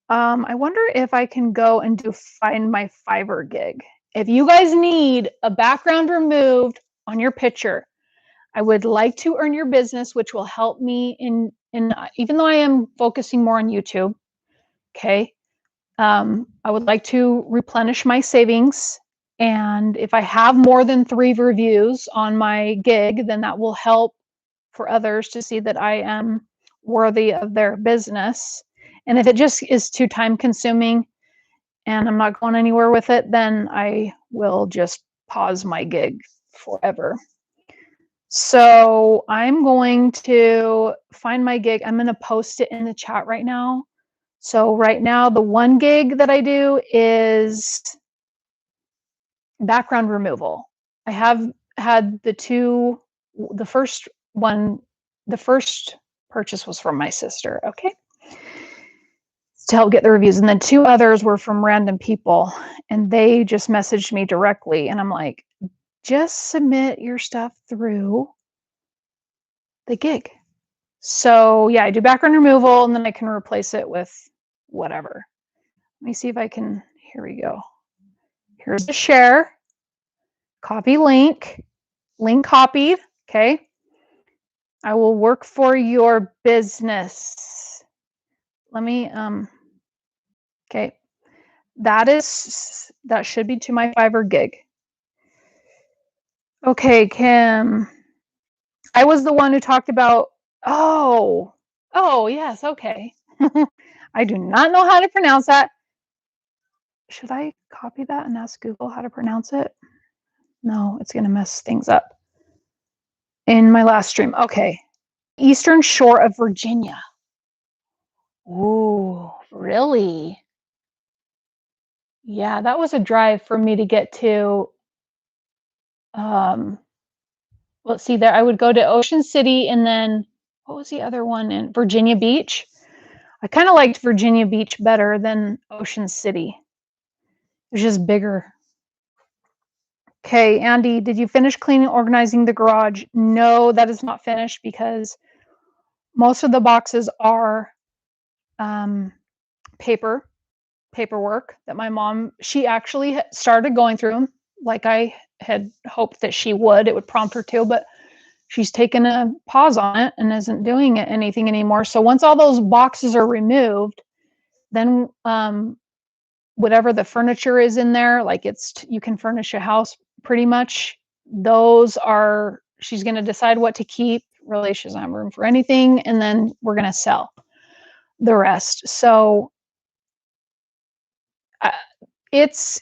I wonder if I can go and find my Fiverr gig. If you guys need a background removed on your picture, I would like to earn your business, which will help me in even though I am focusing more on YouTube. Okay. I would like to replenish my savings. And if I have more than 3 reviews on my gig, then that will help for others to see that I am worthy of their business. And if it just is too time consuming and I'm not going anywhere with it, then I will just pause my gig forever. So I'm going to find my gig. I'm going to post it in the chat right now. So right now, the one gig that I do is background removal. I have had the first purchase was from my sister, okay? To help get the reviews. And then 2 others were from random people and they just messaged me directly. And I'm like, just submit your stuff through the gig. So yeah, I do background removal and then I can replace it with whatever. Let me see if I can, here we go. Here's the share, copy link copied, okay? I will work for your business. Let me, okay. That should be to my Fiverr gig. Okay, Kim. I was the one who talked about, oh, yes, okay. I do not know how to pronounce that. Should I copy that and ask Google how to pronounce it? No, it's going to mess things up. In my last stream. Okay. Eastern Shore of Virginia. Ooh, really? Yeah, that was a drive for me to get to, um, let's see there, I would go to Ocean City and then what was the other one in Virginia Beach? I kinda liked Virginia Beach better than Ocean City. It was just bigger. Okay, Andy, did you finish cleaning, organizing the garage? No, that is not finished because most of the boxes are, um, paper paperwork that my mom she actually started going through them like I had hoped that she would. It would prompt her to, but she's taken a pause on it and isn't doing it anything anymore. So once all those boxes are removed, then whatever the furniture is in there, like you can furnish a house pretty much. Those are she's going to decide what to keep. Really, she doesn't have room for anything, and then we're going to sell the rest. So uh, it's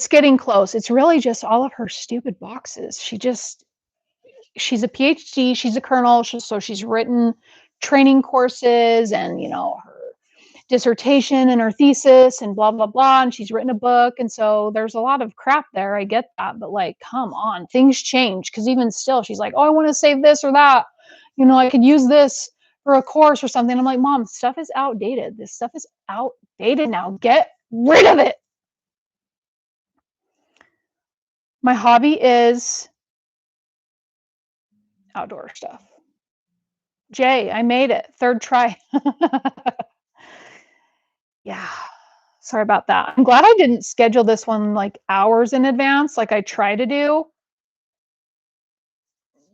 getting close. It's really just all of her stupid boxes. She's a PhD, she's a colonel, so she's written training courses and, her dissertation and her thesis and blah, blah, blah, and she's written a book, and so there's a lot of crap there, I get that, but, like, come on, things change. Because even still, she's like, "Oh, I wanna save this or that, I could use this for a course or something." I'm like, "Mom, stuff is outdated. This stuff is outdated now. Get rid of it." My hobby is outdoor stuff. Jay, I made it. 3rd try. Yeah. Sorry about that. I'm glad I didn't schedule this one, like, hours in advance like I try to do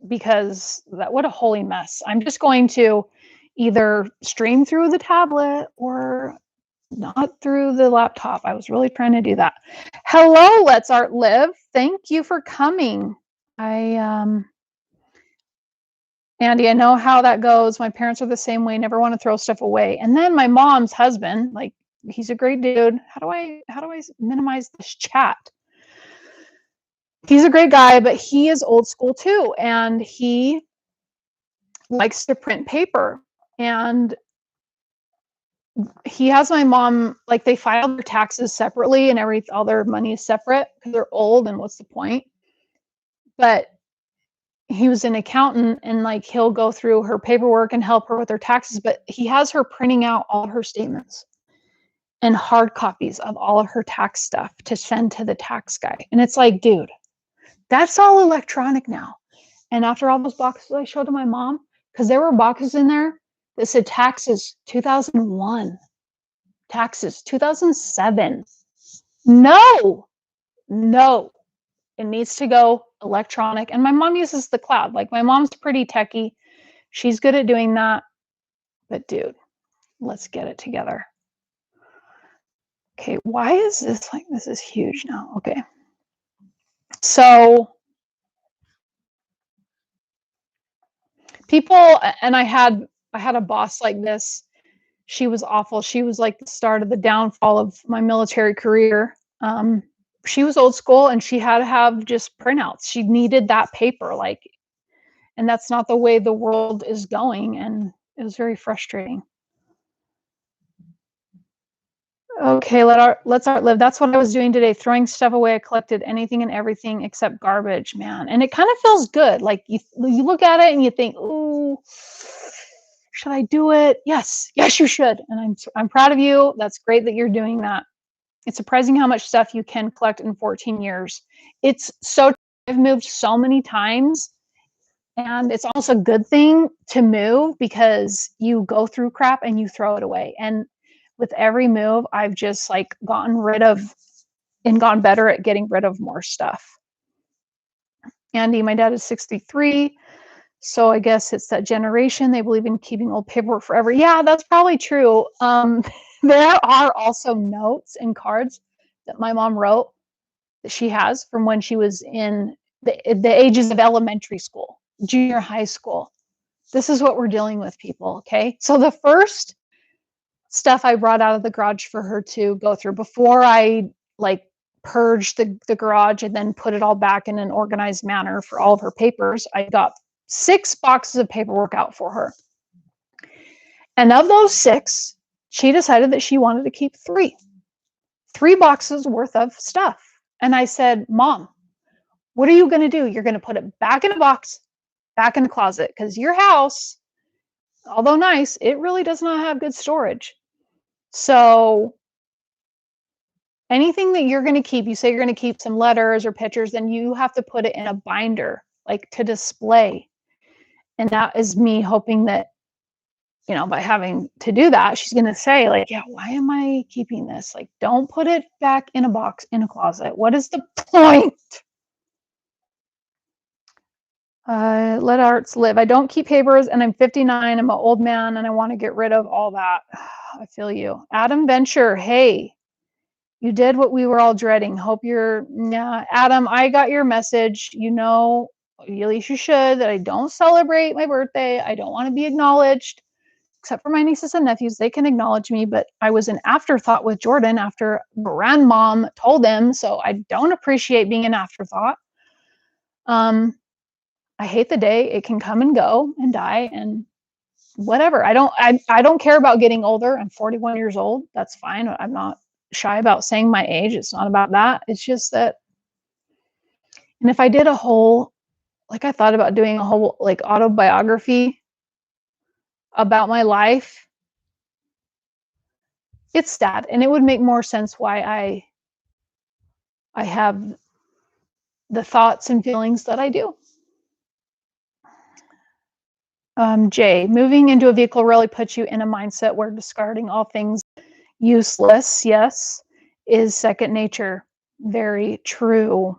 because that what a holy mess. I'm just going to either stream through the tablet or not through the laptop. I was really trying to do that. Hello, Let's Art Live. Thank you for coming. I, Andy, I know how that goes. My parents are the same way, never wanna throw stuff away. And then my mom's husband, like, he's a great dude. How do I minimize this chat? He's a great guy, but he is old school too, and he likes to print paper. And he has my mom like, they file their taxes separately and all their money is separate because 'cause they're old and what's the point? But he was an accountant and, like, he'll go through her paperwork and help her with her taxes, but he has her printing out all of her statements and hard copies of all of her tax stuff to send to the tax guy. And it's like, dude, that's all electronic now. And after all those boxes I showed to my mom, because there were boxes in there that said taxes 2001, taxes 2007. No, no, it needs to go electronic. And my mom uses the cloud. Like, my mom's pretty techie. She's good at doing that. But dude, let's get it together. Okay, why is this like this is huge now? Okay. So people and I had a boss like this. She was awful. She was like the start of the downfall of my military career. Um, she was old school and she had to have just printouts. She needed that paper, like, and that's not the way the world is going. And it was very frustrating. Okay, let's art live. That's what I was doing today, throwing stuff away. I collected anything and everything except garbage, man. And it kind of feels good. Like you look at it and you think, "Ooh, should I do it?" Yes, you should. And I'm proud of you. That's great that you're doing that. It's surprising how much stuff you can collect in 14 years. It's so I've moved so many times, and it's almost a good thing to move because you go through crap and you throw it away. And with every move, I've just like gotten rid of and gotten better at getting rid of more stuff. Andy, my dad is 63. So I guess it's that generation. They believe in keeping old paperwork forever. Yeah, that's probably true. There are also notes and cards that my mom wrote that she has from when she was in the ages of elementary school, junior high school. This is what we're dealing with, people. Okay. So the first stuff I brought out of the garage for her to go through before I like purged the garage and then put it all back in an organized manner for all of her papers, I got 6 boxes of paperwork out for her. And of those 6, she decided that she wanted to keep 3. 3 boxes worth of stuff. And I said, "Mom, what are you gonna do? You're gonna put it back in a box, back in the closet, because your house, although nice, it really does not have good storage. So anything that you're gonna keep, you say you're gonna keep some letters or pictures, then you have to put it in a binder, like, to display." And that is me hoping that, by having to do that, she's gonna say, like, "Yeah, why am I keeping this? Like, don't put it back in a box in a closet. What is the point?" Let arts live. I don't keep papers and I'm 59. I'm an old man and I want to get rid of all that. I feel you. Adam Venture, hey, you did what we were all dreading. Hope you're, nah, Adam, I got your message. At least you should, that I don't celebrate my birthday. I don't want to be acknowledged, except for my nieces and nephews. They can acknowledge me, but I was an afterthought with Jordan after grandmom told him. So I don't appreciate being an afterthought. I hate the day. It can come and go and die and whatever. I don't care about getting older. I'm 41 years old. That's fine. I'm not shy about saying my age. It's not about that. It's just that, and if I did I thought about doing a whole like autobiography about my life, it's sad, and it would make more sense why I have the thoughts and feelings that I do. Jay, moving into a vehicle really puts you in a mindset where discarding all things useless, yes, is second nature. Very true.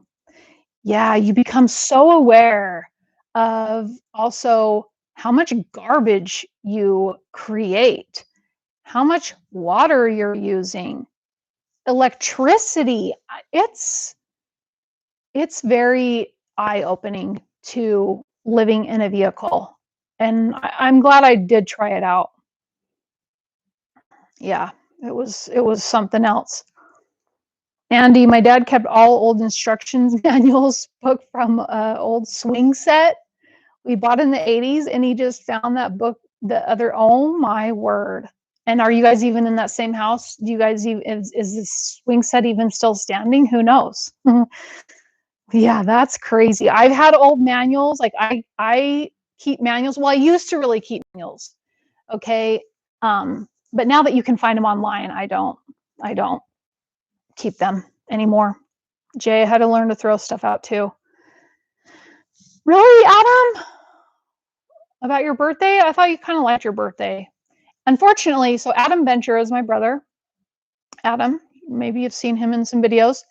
Yeah, you become so aware of also how much garbage you create, how much water you're using, electricity. It's very eye-opening to living in a vehicle. And I'm glad I did try it out. Yeah, it was something else. Andy, my dad kept all old instructions manuals book from an old swing set we bought in the 80s, and he just found that book oh my word. And are you guys even in that same house? Do you guys even, is this swing set even still standing? Who knows? Yeah, that's crazy. I've had old manuals. Like I keep manuals. Well, I used to really keep manuals. Okay. But now that you can find them online, I don't keep them anymore. Jay, I had to learn to throw stuff out too. Really, Adam? About your birthday? I thought you kind of liked your birthday. Unfortunately, so Adam Venture is my brother. Adam, maybe you've seen him in some videos.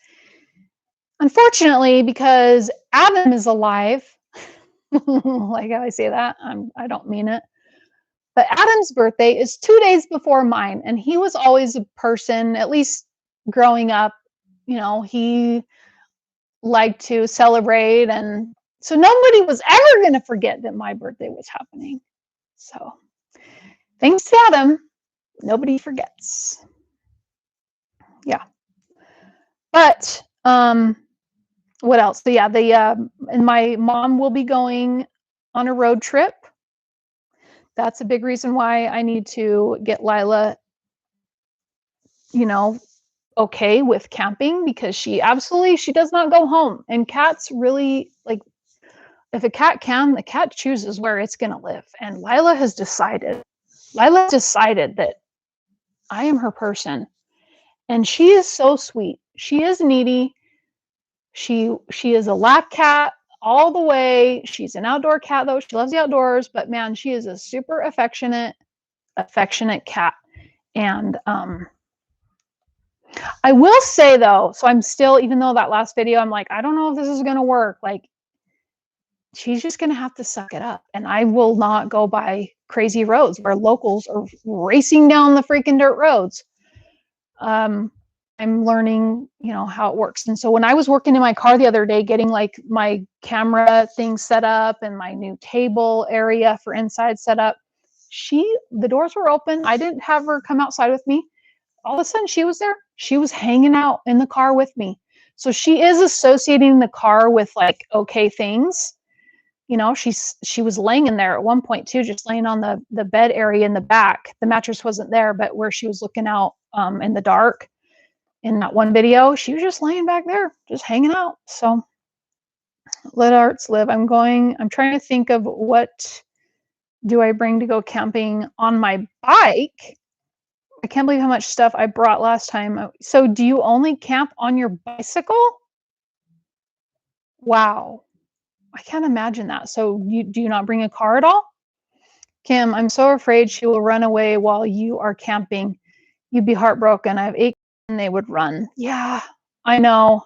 Unfortunately, because Adam is alive, like how I say that, I don't mean it. But Adam's birthday is 2 days before mine, and he was always a person, at least growing up, he liked to celebrate, and so nobody was ever going to forget that my birthday was happening. So thanks to Adam, nobody forgets. Yeah. But what else? So yeah, and my mom will be going on a road trip. That's a big reason why I need to get Lila, okay with camping, because she does not go home. And cats really, like, if a cat can, the cat chooses where it's going to live. And Lila decided that I am her person. And she is so sweet. She is needy. She is a lap cat all the way. She's an outdoor cat though. She loves the outdoors, but man, she is a super affectionate cat. And I will say though, so I'm still, even though that last video, I'm like, I don't know if this is going to work. Like, she's just going to have to suck it up. And I will not go by crazy roads where locals are racing down the freaking dirt roads. I'm learning, how it works. And so when I was working in my car the other day, getting like my camera thing set up and my new table area for inside set up, the doors were open. I didn't have her come outside with me. All of a sudden she was there. She was hanging out in the car with me. So she is associating the car with like, okay, things, she was laying in there at one point too, just laying on the bed area in the back. The mattress wasn't there, but where she was looking out in the dark. in that one video, she was just laying back there, just hanging out. So let arts live. I'm trying to think of what do I bring to go camping on my bike. I can't believe how much stuff I brought last time. So do you only camp on your bicycle? Wow. I can't imagine that. So do you not bring a car at all? Kim, I'm so afraid she will run away while you are camping. You'd be heartbroken. I have 8 and they would run. Yeah, I know.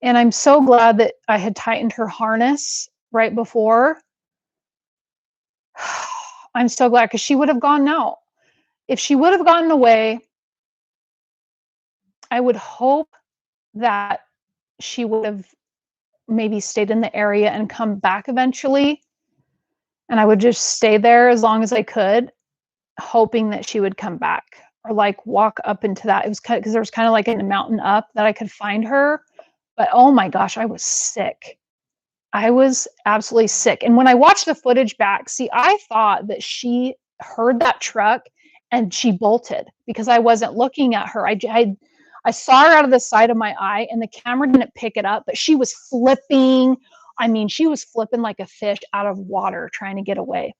And I'm so glad that I had tightened her harness right before. I'm so glad because she would have gone now. If she would have gotten away, I would hope that she would have maybe stayed in the area and come back eventually. And I would just stay there as long as I could, hoping that she would come back or like walk up into that. It was because there was kind of like a mountain up that I could find her. But oh my gosh, I was sick. I was absolutely sick. And when I watched the footage back, see, I thought that she heard that truck and she bolted because I wasn't looking at her. I saw her out of the side of my eye and the camera didn't pick it up, but she was flipping. I mean, she was flipping like a fish out of water trying to get away.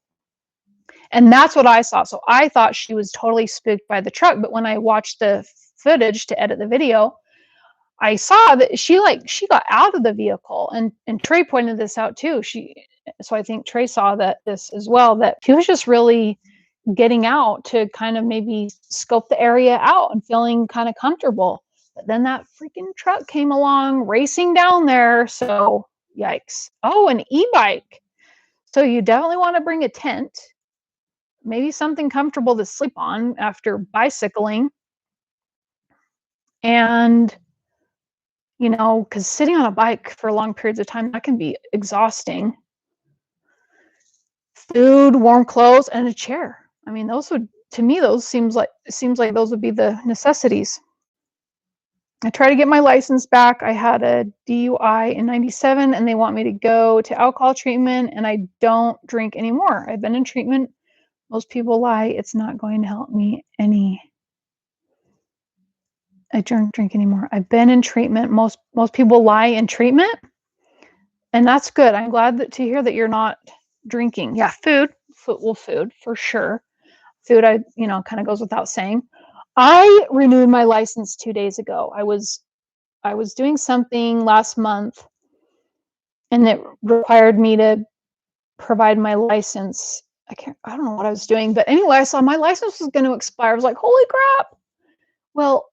And that's what I saw. So I thought she was totally spooked by the truck. But when I watched the footage to edit the video, I saw that she got out of the vehicle, and Trey pointed this out too. So I think Trey saw that this as well, that she was just really getting out to kind of maybe scope the area out and feeling kind of comfortable. But then that freaking truck came along racing down there. So yikes. Oh, an e-bike. So you definitely want to bring a tent, maybe something comfortable to sleep on after bicycling. And because sitting on a bike for long periods of time, that can be exhausting. Food, warm clothes, and a chair. I mean, to me, those seems like those would be the necessities. I try to get my license back. I had a DUI in 97 and they want me to go to alcohol treatment, and I don't drink anymore. I've been in treatment. Most people lie. It's not going to help me any. I don't drink anymore. I've been in treatment. Most people lie in treatment, and that's good. I'm glad to hear that you're not drinking. Yeah, food for sure. Food, kind of goes without saying. I renewed my license 2 days ago. I was doing something last month, and it required me to provide my license. I don't know what I was doing, but anyway, I saw my license was going to expire. I was like, holy crap. Well,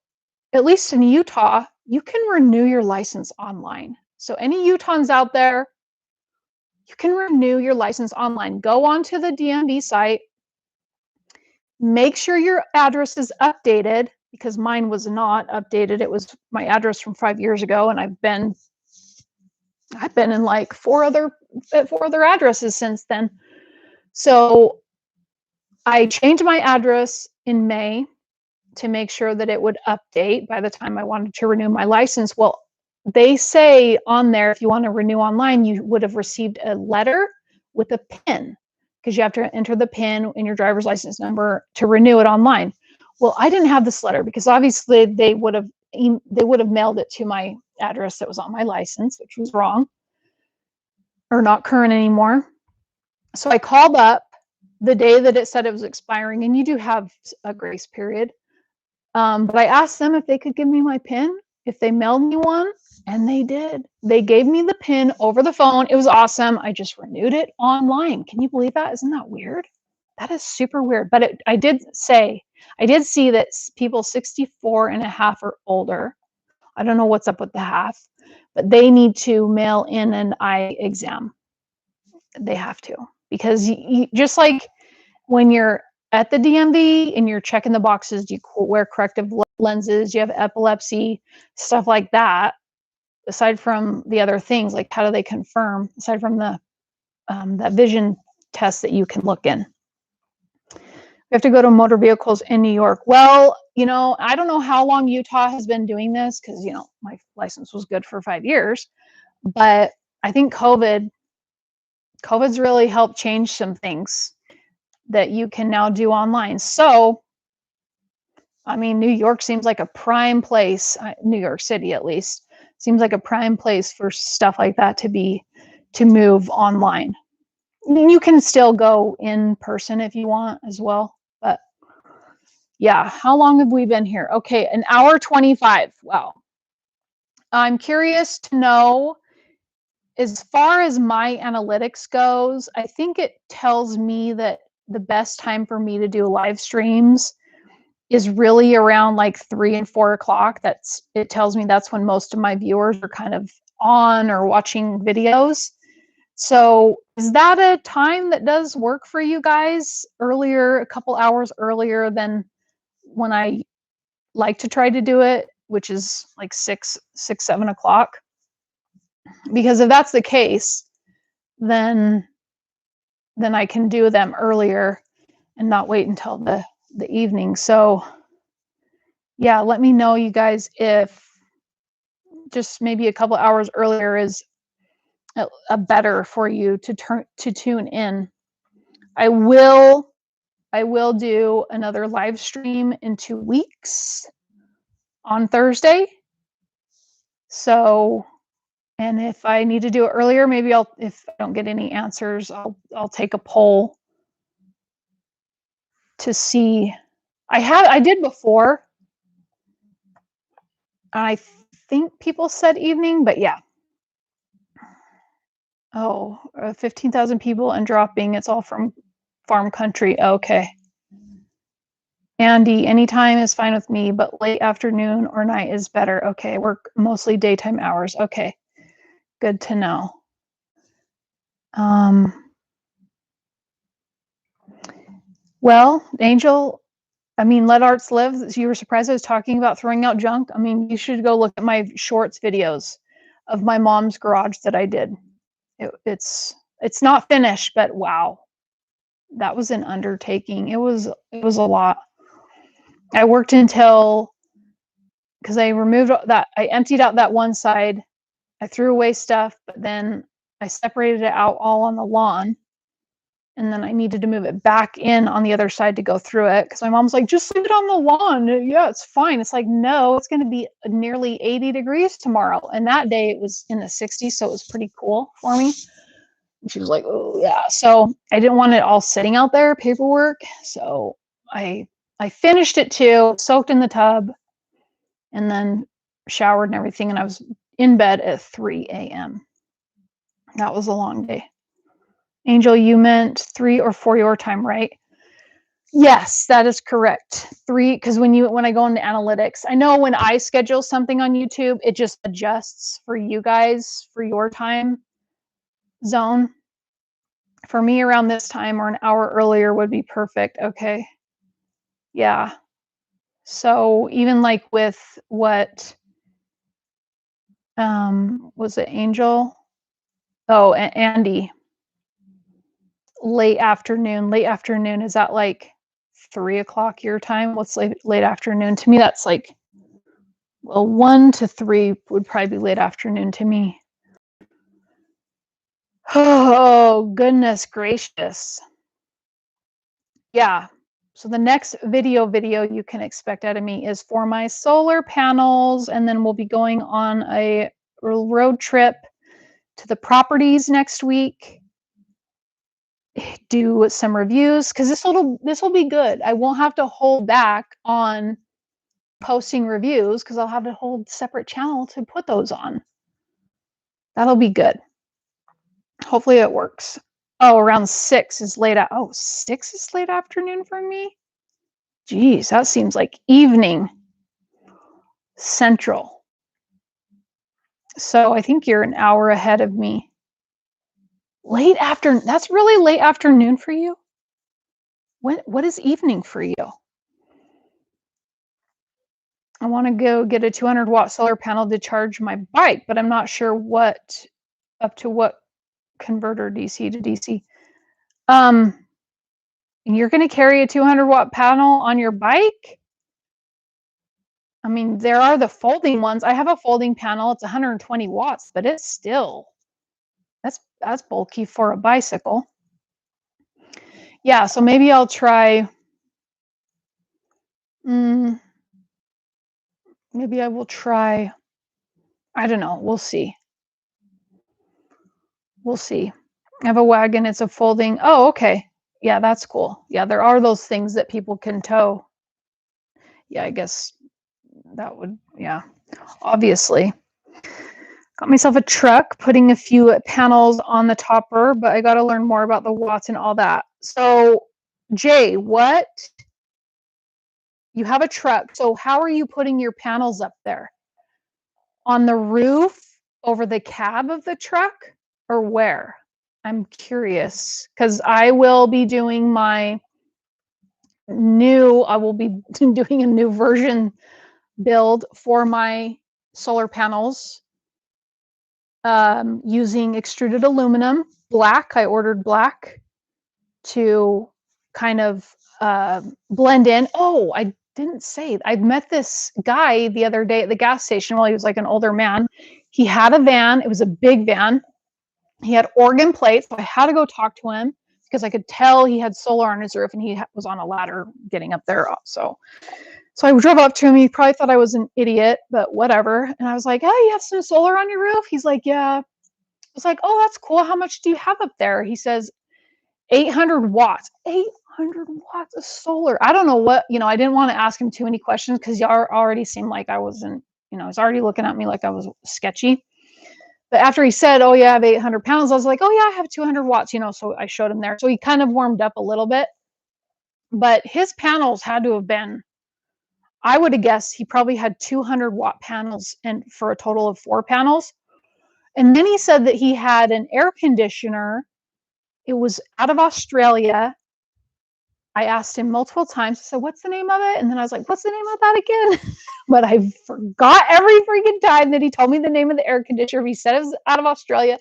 at least in Utah, you can renew your license online. So any Utahns out there, you can renew your license online. Go onto the DMV site, make sure your address is updated, because mine was not updated. It was my address from 5 years ago, and I've been in like four other addresses since then. So I changed my address in May to make sure that it would update by the time I wanted to renew my license. Well, they say on there, if you want to renew online, you would have received a letter with a PIN, because you have to enter the PIN in your driver's license number to renew it online. Well, I didn't have this letter because obviously they would have mailed it to my address that was on my license, which was wrong or not current anymore. So I called up the day that it said it was expiring, and you do have a grace period. But I asked them if they could give me my PIN, if they mailed me one, and they did. They gave me the PIN over the phone. It was awesome. I just renewed it online. Can you believe that? Isn't that weird? That is super weird. But I did see that people 64 and a half or older, I don't know what's up with the half, but they need to mail in an eye exam. They have to, because just like when you're at the DMV and you're checking the boxes, do you wear corrective lenses? Do you have epilepsy? Stuff like that. Aside from the other things, like how do they confirm? Aside from the that vision test that you can look in. We have to go to motor vehicles in New York. Well, I don't know how long Utah has been doing this, because my license was good for 5 years, but I think COVID's really helped change some things that you can now do online. So I mean, New York seems like a prime place, New York City at least, seems like a prime place for stuff like that to move online. I mean, you can still go in person if you want as well, but yeah, how long have we been here? Okay, an hour 25. Wow. I'm curious to know, as far as my analytics goes, I think it tells me that the best time for me to do live streams is really around like 3 and 4 o'clock. It tells me that's when most of my viewers are kind of on or watching videos. So is that a time that does work for you guys, earlier, a couple hours earlier than when I like to try to do it, which is like 7 o'clock? Because if that's the case, then I can do them earlier and not wait until the evening. So yeah, let me know, you guys, if just maybe a couple hours earlier is a better for you to tune in. I will do another live stream in 2 weeks on Thursday. So, and if I need to do it earlier, maybe if I don't get any answers, I'll take a poll to see. I did before. I think people said evening, but yeah. Oh, 15,000 people and dropping. It's all from farm country. Okay. Andy, anytime is fine with me, but late afternoon or night is better. Okay, work mostly daytime hours. Okay, good to know. Well, Angel, I mean, let arts live. You were surprised I was talking about throwing out junk. I mean, you should go look at my shorts videos of my mom's garage that I did. It's not finished, but wow, that was an undertaking. It was a lot. I worked until, because I emptied out that one side. I threw away stuff, but then I separated it out all on the lawn. And then I needed to move it back in on the other side to go through it, because my mom's like, just leave it on the lawn. Yeah, it's fine. It's like, no, it's going to be nearly 80 degrees tomorrow. And that day it was in the 60s, so it was pretty cool for me. And she was like, oh, yeah. So I didn't want it all sitting out there, paperwork. So I finished it too, soaked in the tub, and then showered and everything. And I was in bed at 3 a.m. That was a long day. Angel, you meant 3 or 4 your time, right? Yes, that is correct. 3, because when I go into analytics, I know when I schedule something on YouTube, it just adjusts for you guys for your time zone. For me, around this time or an hour earlier would be perfect. Okay. Yeah. So even like with what was it, Angel? Oh, Andy. Late afternoon. Late afternoon, is that like 3 o'clock your time? What's late afternoon? To me, that's like, well, 1 to 3 would probably be late afternoon to me. Oh, goodness gracious. Yeah. So the next video you can expect out of me is for my solar panels, and then we'll be going on a road trip to the properties next week. Do some reviews, because this will be good. I won't have to hold back on posting reviews, because I'll have a whole separate channel to put those on. That'll be good. Hopefully it works. Oh, around 6 is late. Oh, 6 is late afternoon for me? Geez, that seems like evening central. So I think you're an hour ahead of me. Late afternoon. That's really late afternoon for you? What is evening for you? I want to go get a 200-watt solar panel to charge my bike, but I'm not sure up to what converter, DC to DC. You're going to carry a 200-watt panel on your bike? I mean, there are the folding ones. I have a folding panel. It's 120 watts, but it's still, that's bulky for a bicycle. Yeah, so maybe I'll try. Maybe I will try. I don't know. We'll see. We'll see. I have a wagon. It's a folding. Oh, okay. Yeah, that's cool. Yeah, there are those things that people can tow. Yeah, I guess that would, yeah, obviously. Got myself a truck, putting a few panels on the topper, but I got to learn more about the watts and all that. So, Jay, what? You have a truck. So, how are you putting your panels up there? On the roof, over the cab of the truck, or where? I'm curious because I will be doing I will be doing a new version build for my solar panels using extruded aluminum, black. I ordered black to kind of blend in. Oh, I didn't say, I met this guy the other day at the gas station. Well, he was like an older man. He had a van. It was a big van. He had organ plates. So I had to go talk to him because I could tell he had solar on his roof and he was on a ladder getting up there. So I drove up to him. He probably thought I was an idiot, but whatever. And I was like, "Hey, you have some solar on your roof?" He's like, "Yeah." I was like, "Oh, that's cool. How much do you have up there?" He says, 800 watts. 800 watts of solar. I don't know what, I didn't want to ask him too many questions because he already seemed like I wasn't, he's already looking at me like I was sketchy. But after he said, "Oh, yeah, I have 800 pounds," I was like, "Oh, yeah, I have 200 watts," so I showed him there. So he kind of warmed up a little bit. But his panels had to have been, I would have guessed he probably had 200-watt panels and for a total of 4 panels. And then he said that he had an air conditioner. It was out of Australia. I asked him multiple times. I said, "What's the name of it?" And then I was like, "What's the name of that again?" But I forgot every freaking time that he told me the name of the air conditioner. He said it was out of Australia,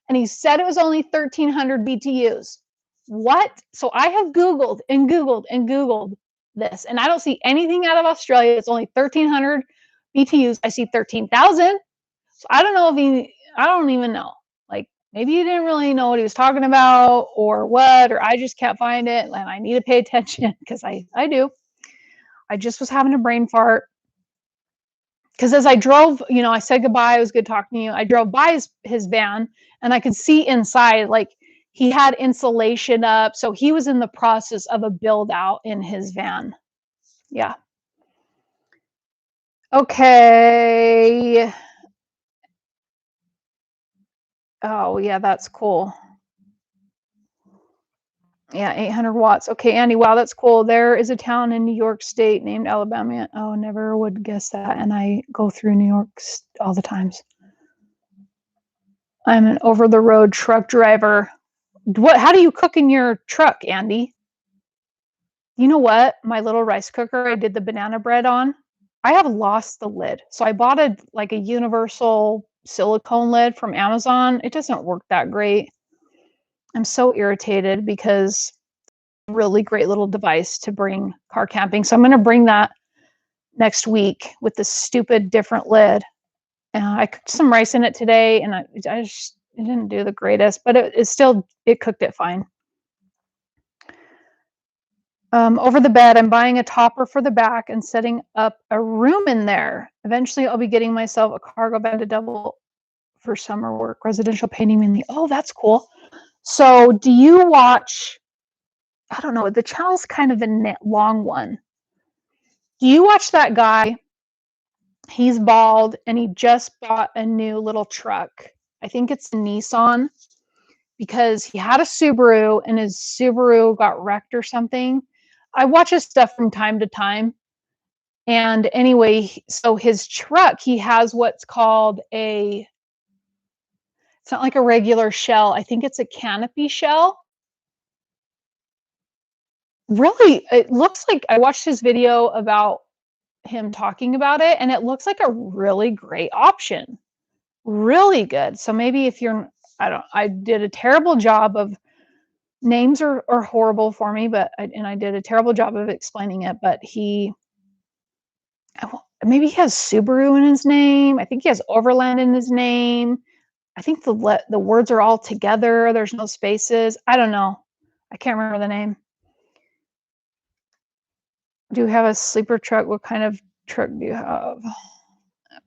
and he said it was only 1,300 BTUs. What? So I have Googled and Googled and Googled this, and I don't see anything out of Australia. It's only 1,300 BTUs. I see 13,000. So I don't know I don't even know. Like, maybe he didn't really know what he was talking about or what, or I just can't find it and I need to pay attention because I do. I just was having a brain fart. Because as I drove, I said goodbye. It was good talking to you. I drove by his van and I could see inside, like he had insulation up. So he was in the process of a build out in his van. Yeah. Okay. Oh, yeah, that's cool. Yeah, 800 watts. Okay, Andy, wow, that's cool. There is a town in New York State named Alabama. Oh, never would guess that. And I go through New York all the times. I'm an over the road truck driver. How do you cook in your truck, Andy? You know what? My little rice cooker I did the banana bread on, I have lost the lid. So I bought a universal silicone lid from Amazon. It doesn't work that great. I'm so irritated because really great little device to bring car camping. So I'm going to bring that next week with this stupid different lid. I cooked some rice in it today, and it didn't do the greatest, but it cooked it fine. Over the bed, I'm buying a topper for the back and setting up a room in there. Eventually, I'll be getting myself a cargo bed to double for summer work. Residential painting mainly. Oh, that's cool. So, do you watch? I don't know. The channel's kind of a long one. Do you watch that guy? He's bald and he just bought a new little truck. I think it's a Nissan because he had a Subaru and his Subaru got wrecked or something. I watch his stuff from time to time. And anyway, so his truck, he has what's called it's not like a regular shell. I think it's a canopy shell. Really, it looks like I watched his video about him talking about it, and it looks like a really great option. Really good. So maybe if you're, I did a terrible job of names are horrible for me, but I did a terrible job of explaining it. But maybe he has Subaru in his name. I think he has Overland in his name. I think the words are all together. There's no spaces. I don't know. I can't remember the name. Do you have a sleeper truck? What kind of truck do you have?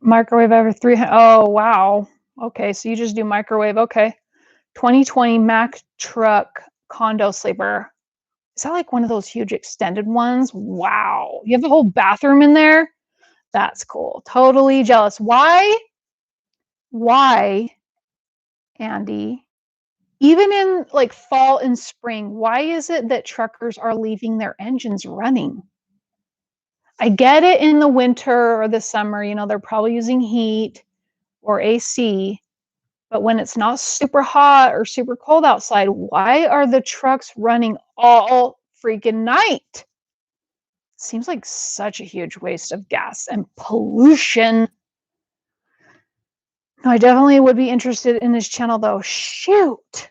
Microwave every 300. Oh, wow. Okay, so you just do microwave. Okay. 2020 Mack truck condo sleeper. Is that like one of those huge extended ones? Wow. You have a whole bathroom in there? That's cool. Totally jealous. Why, Andy? Even in like fall and spring, why is it that truckers are leaving their engines running? I get it in the winter or the summer, they're probably using heat or AC, but when it's not super hot or super cold outside, why are the trucks running all freaking night? Seems like such a huge waste of gas and pollution. No, I definitely would be interested in his channel though. Shoot.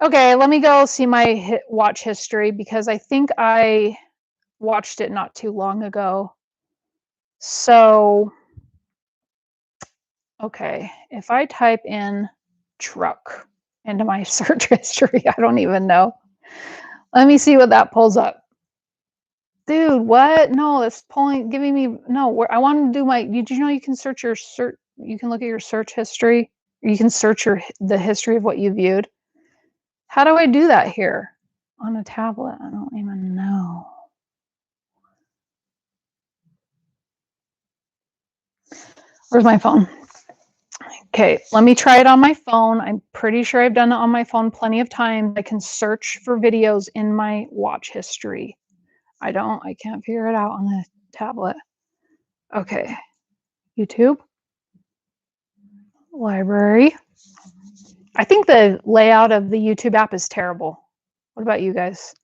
Okay, let me go see my watch history because I think I watched it not too long ago. So, okay, if I type in truck into my search history, I don't even know. Let me see what that pulls up. Dude, what? No, it's giving me, no, I want to do did you know you can you can look at your search history? You can search the history of what you viewed. How do I do that here? On a tablet? I don't even know. Where's my phone? Okay, let me try it on my phone. I'm pretty sure I've done it on my phone plenty of times. I can search for videos in my watch history. I can't figure it out on the tablet. Okay, YouTube, library. I think the layout of the YouTube app is terrible. What about you guys?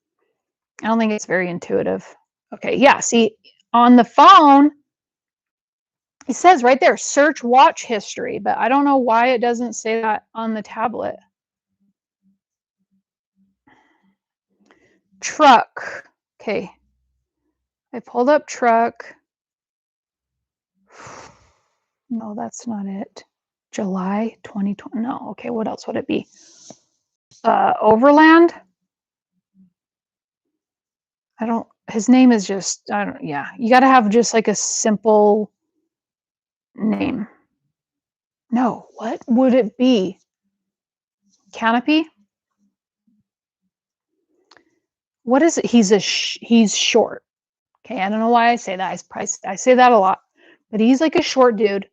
I don't think it's very intuitive. Okay, yeah, see, on the phone, it says right there, search watch history, but I don't know why it doesn't say that on the tablet. Truck. Okay. I pulled up truck. No, that's not it. July 2020. No, okay, what else would it be? Overland? His name is just, yeah. You got to have just like a simple name. No, what would it be? Canopy? What is it? He's short. Okay, I don't know why I say that. I say that a lot, but he's like a short dude.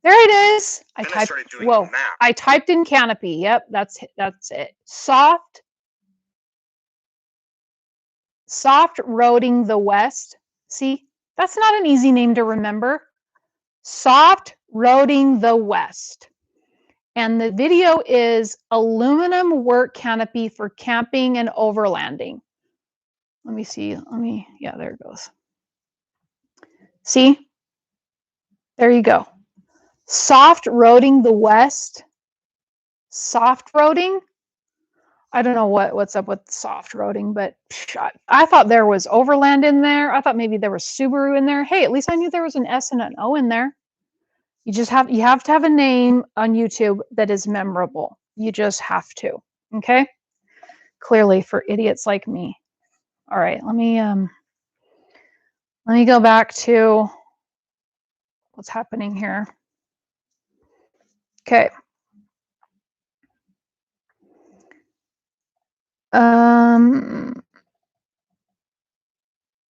There it is. I typed in canopy. Yep, that's it. Soft Roading the West. See, that's not an easy name to remember. Soft Roading the West. And the video is aluminum work canopy for camping and overlanding. Let me see. Yeah, there it goes. See? There you go. Soft Roading the West. Soft roading? I don't know what's up with soft roading, but I thought there was Overland in there. I thought maybe there was Subaru in there. Hey, at least I knew there was an S and an O in there. You have to have a name on YouTube that is memorable. You just have to. Okay? Clearly for idiots like me. All right, let me go back to what's happening here. Okay.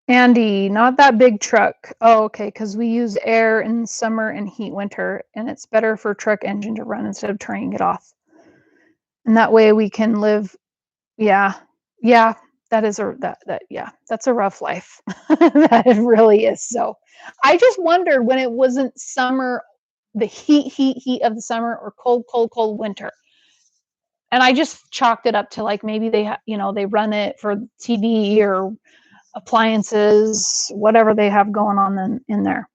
Andy, not that big truck. Oh, okay, because we use air in summer and heat winter, and it's better for truck engine to run instead of turning it off. And that way we can live. Yeah, that's a rough life. That it really is. So I just wondered when it wasn't summer, the heat of the summer, or cold winter. And I just chalked it up to like maybe they run it for TV or appliances, whatever they have going on in there.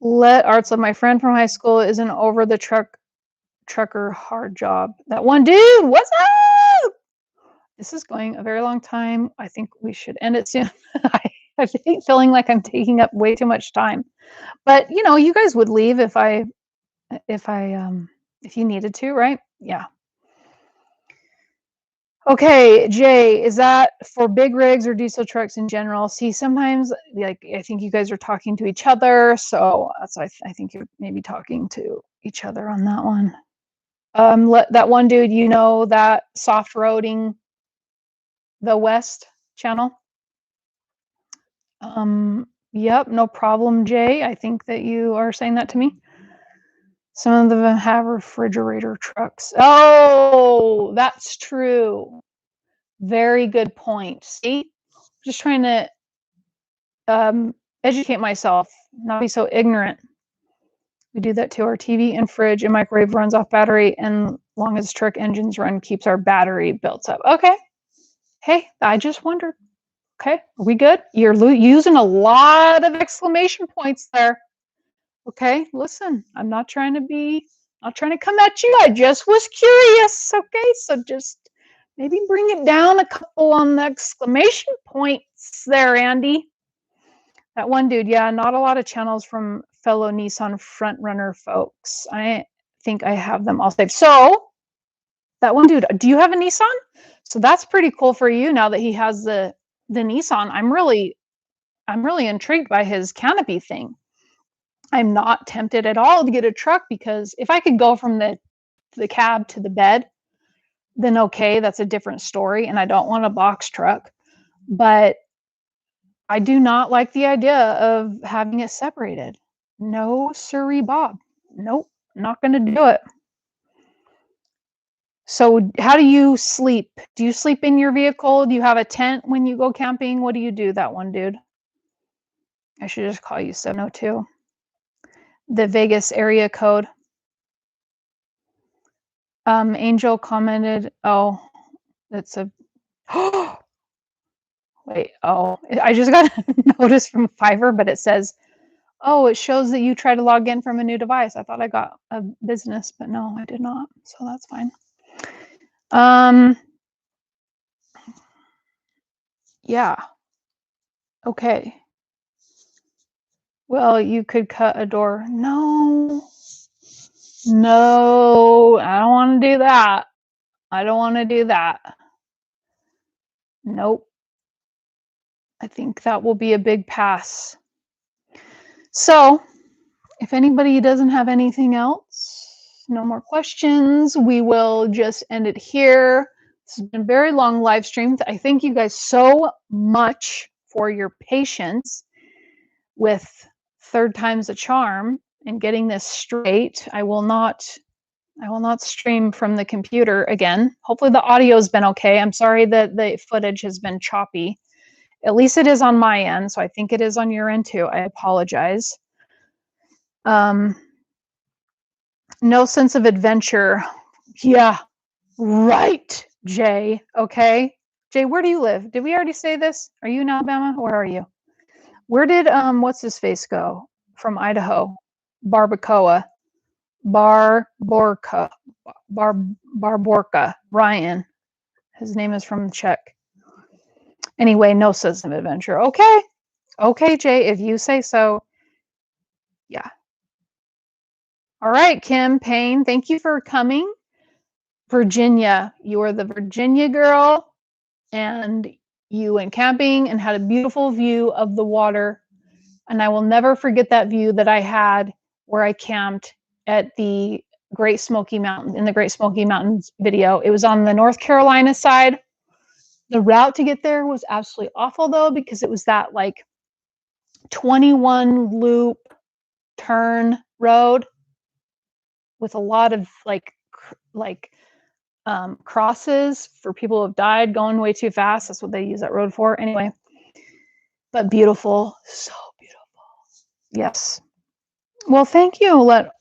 Let Arts of my friend from high school isn't over the trucker hard job. That one dude, what's up? This is going a very long time. I think we should end it soon. I hate feeling like I'm taking up way too much time. But you guys would leave if you needed to, right? Yeah. Okay, Jay, is that for big rigs or diesel trucks in general? See, sometimes, like, I think you guys are talking to each other, so that's why I think you're maybe talking to each other on that one. That one dude, you know, that soft roading the West channel? Yep, no problem, Jay. I think that you are saying that to me. Some of them have refrigerator trucks. Oh, that's true. Very good point. See, just trying to educate myself, not be so ignorant. We do that to our TV and fridge and microwave runs off battery, and long as truck engines run, keeps our battery built up. Okay. Hey, I just wondered. Okay, are we good? You're using a lot of exclamation points there. Okay, listen, I'm not trying to come at you. I just was curious. Okay, so just maybe bring it down a couple on the exclamation points there, Andy. That one dude, yeah, not a lot of channels from fellow Nissan front runner folks. I think I have them all saved. So that one dude, do you have a Nissan? So that's pretty cool for you now that he has the Nissan. I'm really intrigued by his canopy thing. I'm not tempted at all to get a truck because if I could go from the cab to the bed, then okay, that's a different story. And I don't want a box truck. But I do not like the idea of having it separated. No, sirree, Bob. Nope, not going to do it. So, how do you sleep? Do you sleep in your vehicle? Do you have a tent when you go camping? What do you do, that one dude? I should just call you 702. The Vegas area code. Angel commented, oh, that's a wait, oh, I just got a notice from Fiverr, but it says, oh, it shows that you tried to log in from a new device. I thought I got a business, but no, I did not. So that's fine. Yeah. Okay. Well, you could cut a door. No. No, I don't want to do that. I don't want to do that. Nope. I think that will be a big pass. So, if anybody doesn't have anything else, no more questions, we will just end it here. This has been a very long live stream. I thank you guys so much for your patience with third time's a charm and getting this straight. I will not stream from the computer again. Hopefully the audio's been okay. I'm sorry that the footage has been choppy. At least it is on my end, so I think it is on your end too. I apologize. No sense of adventure. Yeah, right, Jay. Okay. Jay, where do you live? Did we already say this? Are you in Alabama? Where are you? Where did what's his face go from Idaho? Barbacoa. Barborca. Barborca. Ryan. His name is from Czech. Anyway, no sense of adventure. Okay. Okay, Jay, if you say so. Yeah. All right, Kim Payne, thank you for coming. Virginia, you are the Virginia girl, and you went camping and had a beautiful view of the water. And I will never forget that view that I had where I camped at the Great Smoky Mountains, in the Great Smoky Mountains video. It was on the North Carolina side. The route to get there was absolutely awful though, because it was that like 21 loop turn road with a lot of like crosses for people who have died going way too fast. That's what they use that road for. Anyway, but beautiful, so beautiful. Yes. Well, thank you.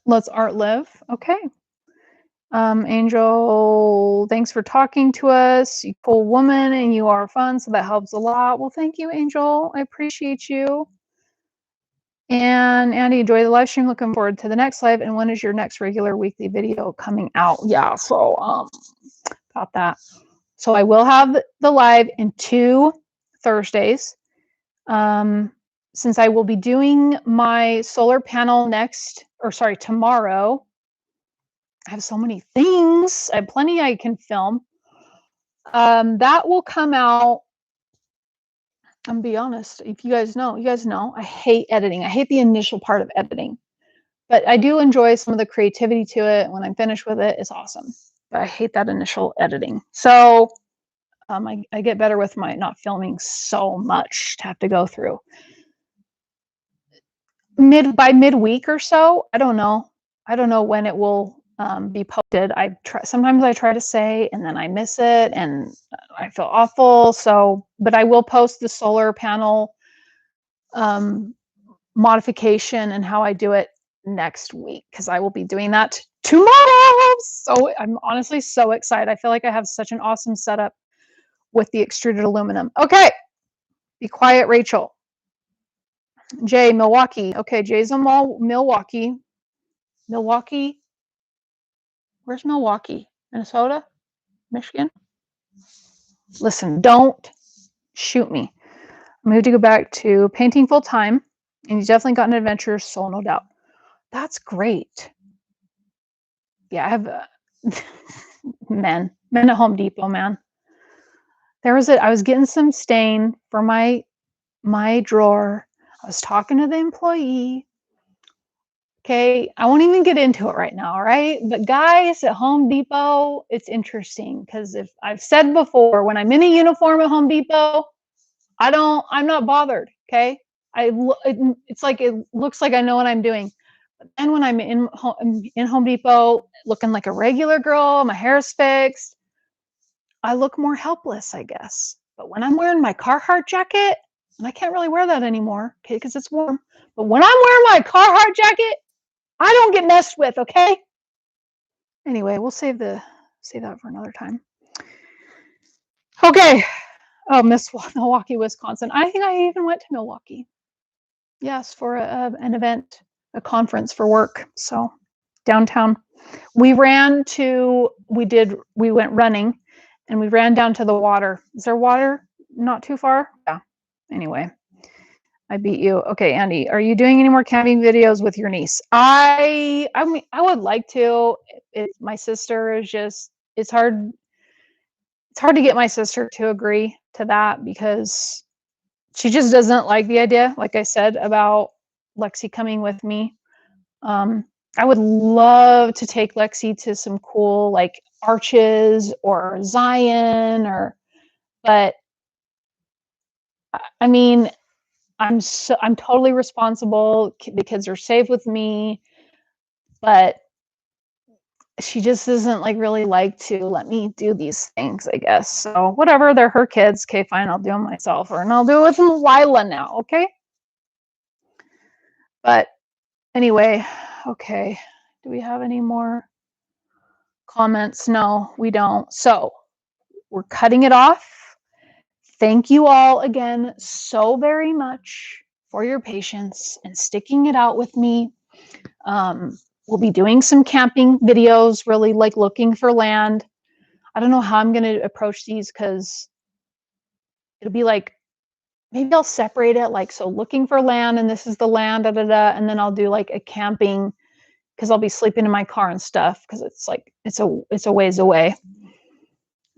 Let's art live. Okay. Angel, thanks for talking to us. You cool woman and you are fun, so that helps a lot. Well, thank you, Angel. I appreciate you. And Andy, enjoy the live stream. Looking forward to the next live. And when is your next regular weekly video coming out? Yeah, so about that. So I will have the live in 2 Thursdays. Since I will be doing my solar panel tomorrow. I have so many things. I have plenty I can film. That will come out. I'm gonna be honest. If you guys know, I hate editing. I hate the initial part of editing, but I do enjoy some of the creativity to it. When I'm finished with it, it's awesome. But I hate that initial editing. So I get better with my not filming so much to have to go through. By midweek or so, I don't know. I don't know when it will be posted. Sometimes I try to say and then I miss it and I feel awful. So, but I will post the solar panel um, modification and how I do it next week because I will be doing that tomorrow. So I'm honestly so excited. I feel like I have such an awesome setup with the extruded aluminum. Okay, be quiet, Rachel. Jay, Milwaukee. Okay, Jay's in Milwaukee. Milwaukee. Where's Milwaukee? Minnesota? Michigan? Listen, don't shoot me. I'm going to go back to painting full time, and you definitely got an adventurous soul, no doubt. That's great. Yeah, I have men at Home Depot, man. I was getting some stain for my drawer. I was talking to the employee. Okay, I won't even get into it right now, all right? But guys at Home Depot, it's interesting because if I've said before, when I'm in a uniform at Home Depot, I'm not bothered, okay? It's like it looks like I know what I'm doing. But then when I'm in Home Depot looking like a regular girl, my hair is fixed, I look more helpless, I guess. But when I'm wearing my Carhartt jacket, and I can't really wear that anymore, okay, because it's warm. But when I'm wearing my Carhartt jacket, I don't get messed with, okay? Anyway, we'll save that for another time. Okay. Oh, Milwaukee, Wisconsin. I think I even went to Milwaukee. Yes, for an event, a conference for work. So downtown. We went running and we ran down to the water. Is there water not too far? Yeah. Anyway, I beat you. Okay, Andy, are you doing any more camping videos with your niece? I mean, I would like to. My sister is just, it's hard to get my sister to agree to that because she just doesn't like the idea, like I said, about Lexi coming with me. I would love to take Lexi to some cool like Arches or Zion but I mean, I'm totally responsible. The kids are safe with me, but she just doesn't really like to let me do these things, I guess. So whatever, they're her kids. Okay, fine, I'll do them myself, and I'll do it with Lila now, okay? But anyway, okay. Do we have any more comments? No, we don't. So we're cutting it off. Thank you all again so very much for your patience and sticking it out with me. We'll be doing some camping videos, really like looking for land. I don't know how I'm going to approach these because it'll be like, maybe I'll separate it like, so looking for land and this is the land, da, da, da, and then I'll do like a camping because I'll be sleeping in my car and stuff because it's like, it's a ways away.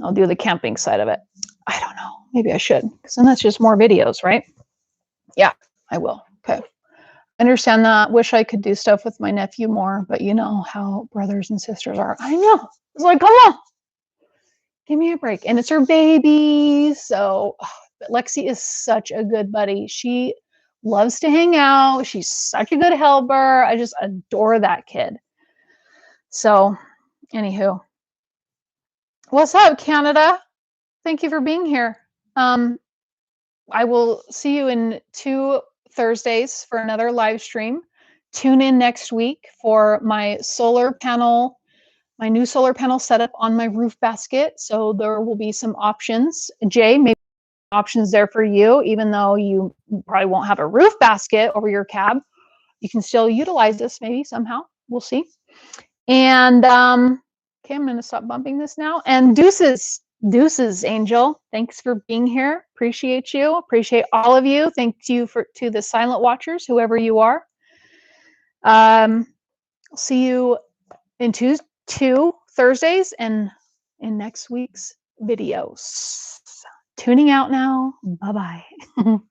I'll do the camping side of it. I don't know. Maybe I should because then that's just more videos, right? Yeah, I will. Okay. Understand that. Wish I could do stuff with my nephew more, but you know how brothers and sisters are. I know. It's like, come on, give me a break. And it's her baby. So but Lexi is such a good buddy. She loves to hang out. She's such a good helper. I just adore that kid. So, anywho, what's up, Canada? Thank you for being here. I will see you in 2 Thursdays for another live stream. Tune in next week for my new solar panel setup on my roof basket. So there will be some options. Jay, maybe options there for you, even though you probably won't have a roof basket over your cab. You can still utilize this maybe somehow. We'll see. And okay, I'm going to stop bumping this now. And deuces, Angel. Thanks for being here. Appreciate you. Appreciate all of you. Thank you to the silent watchers, whoever you are. I'll see you in two Thursdays and in next week's videos. Tuning out now. Bye-bye.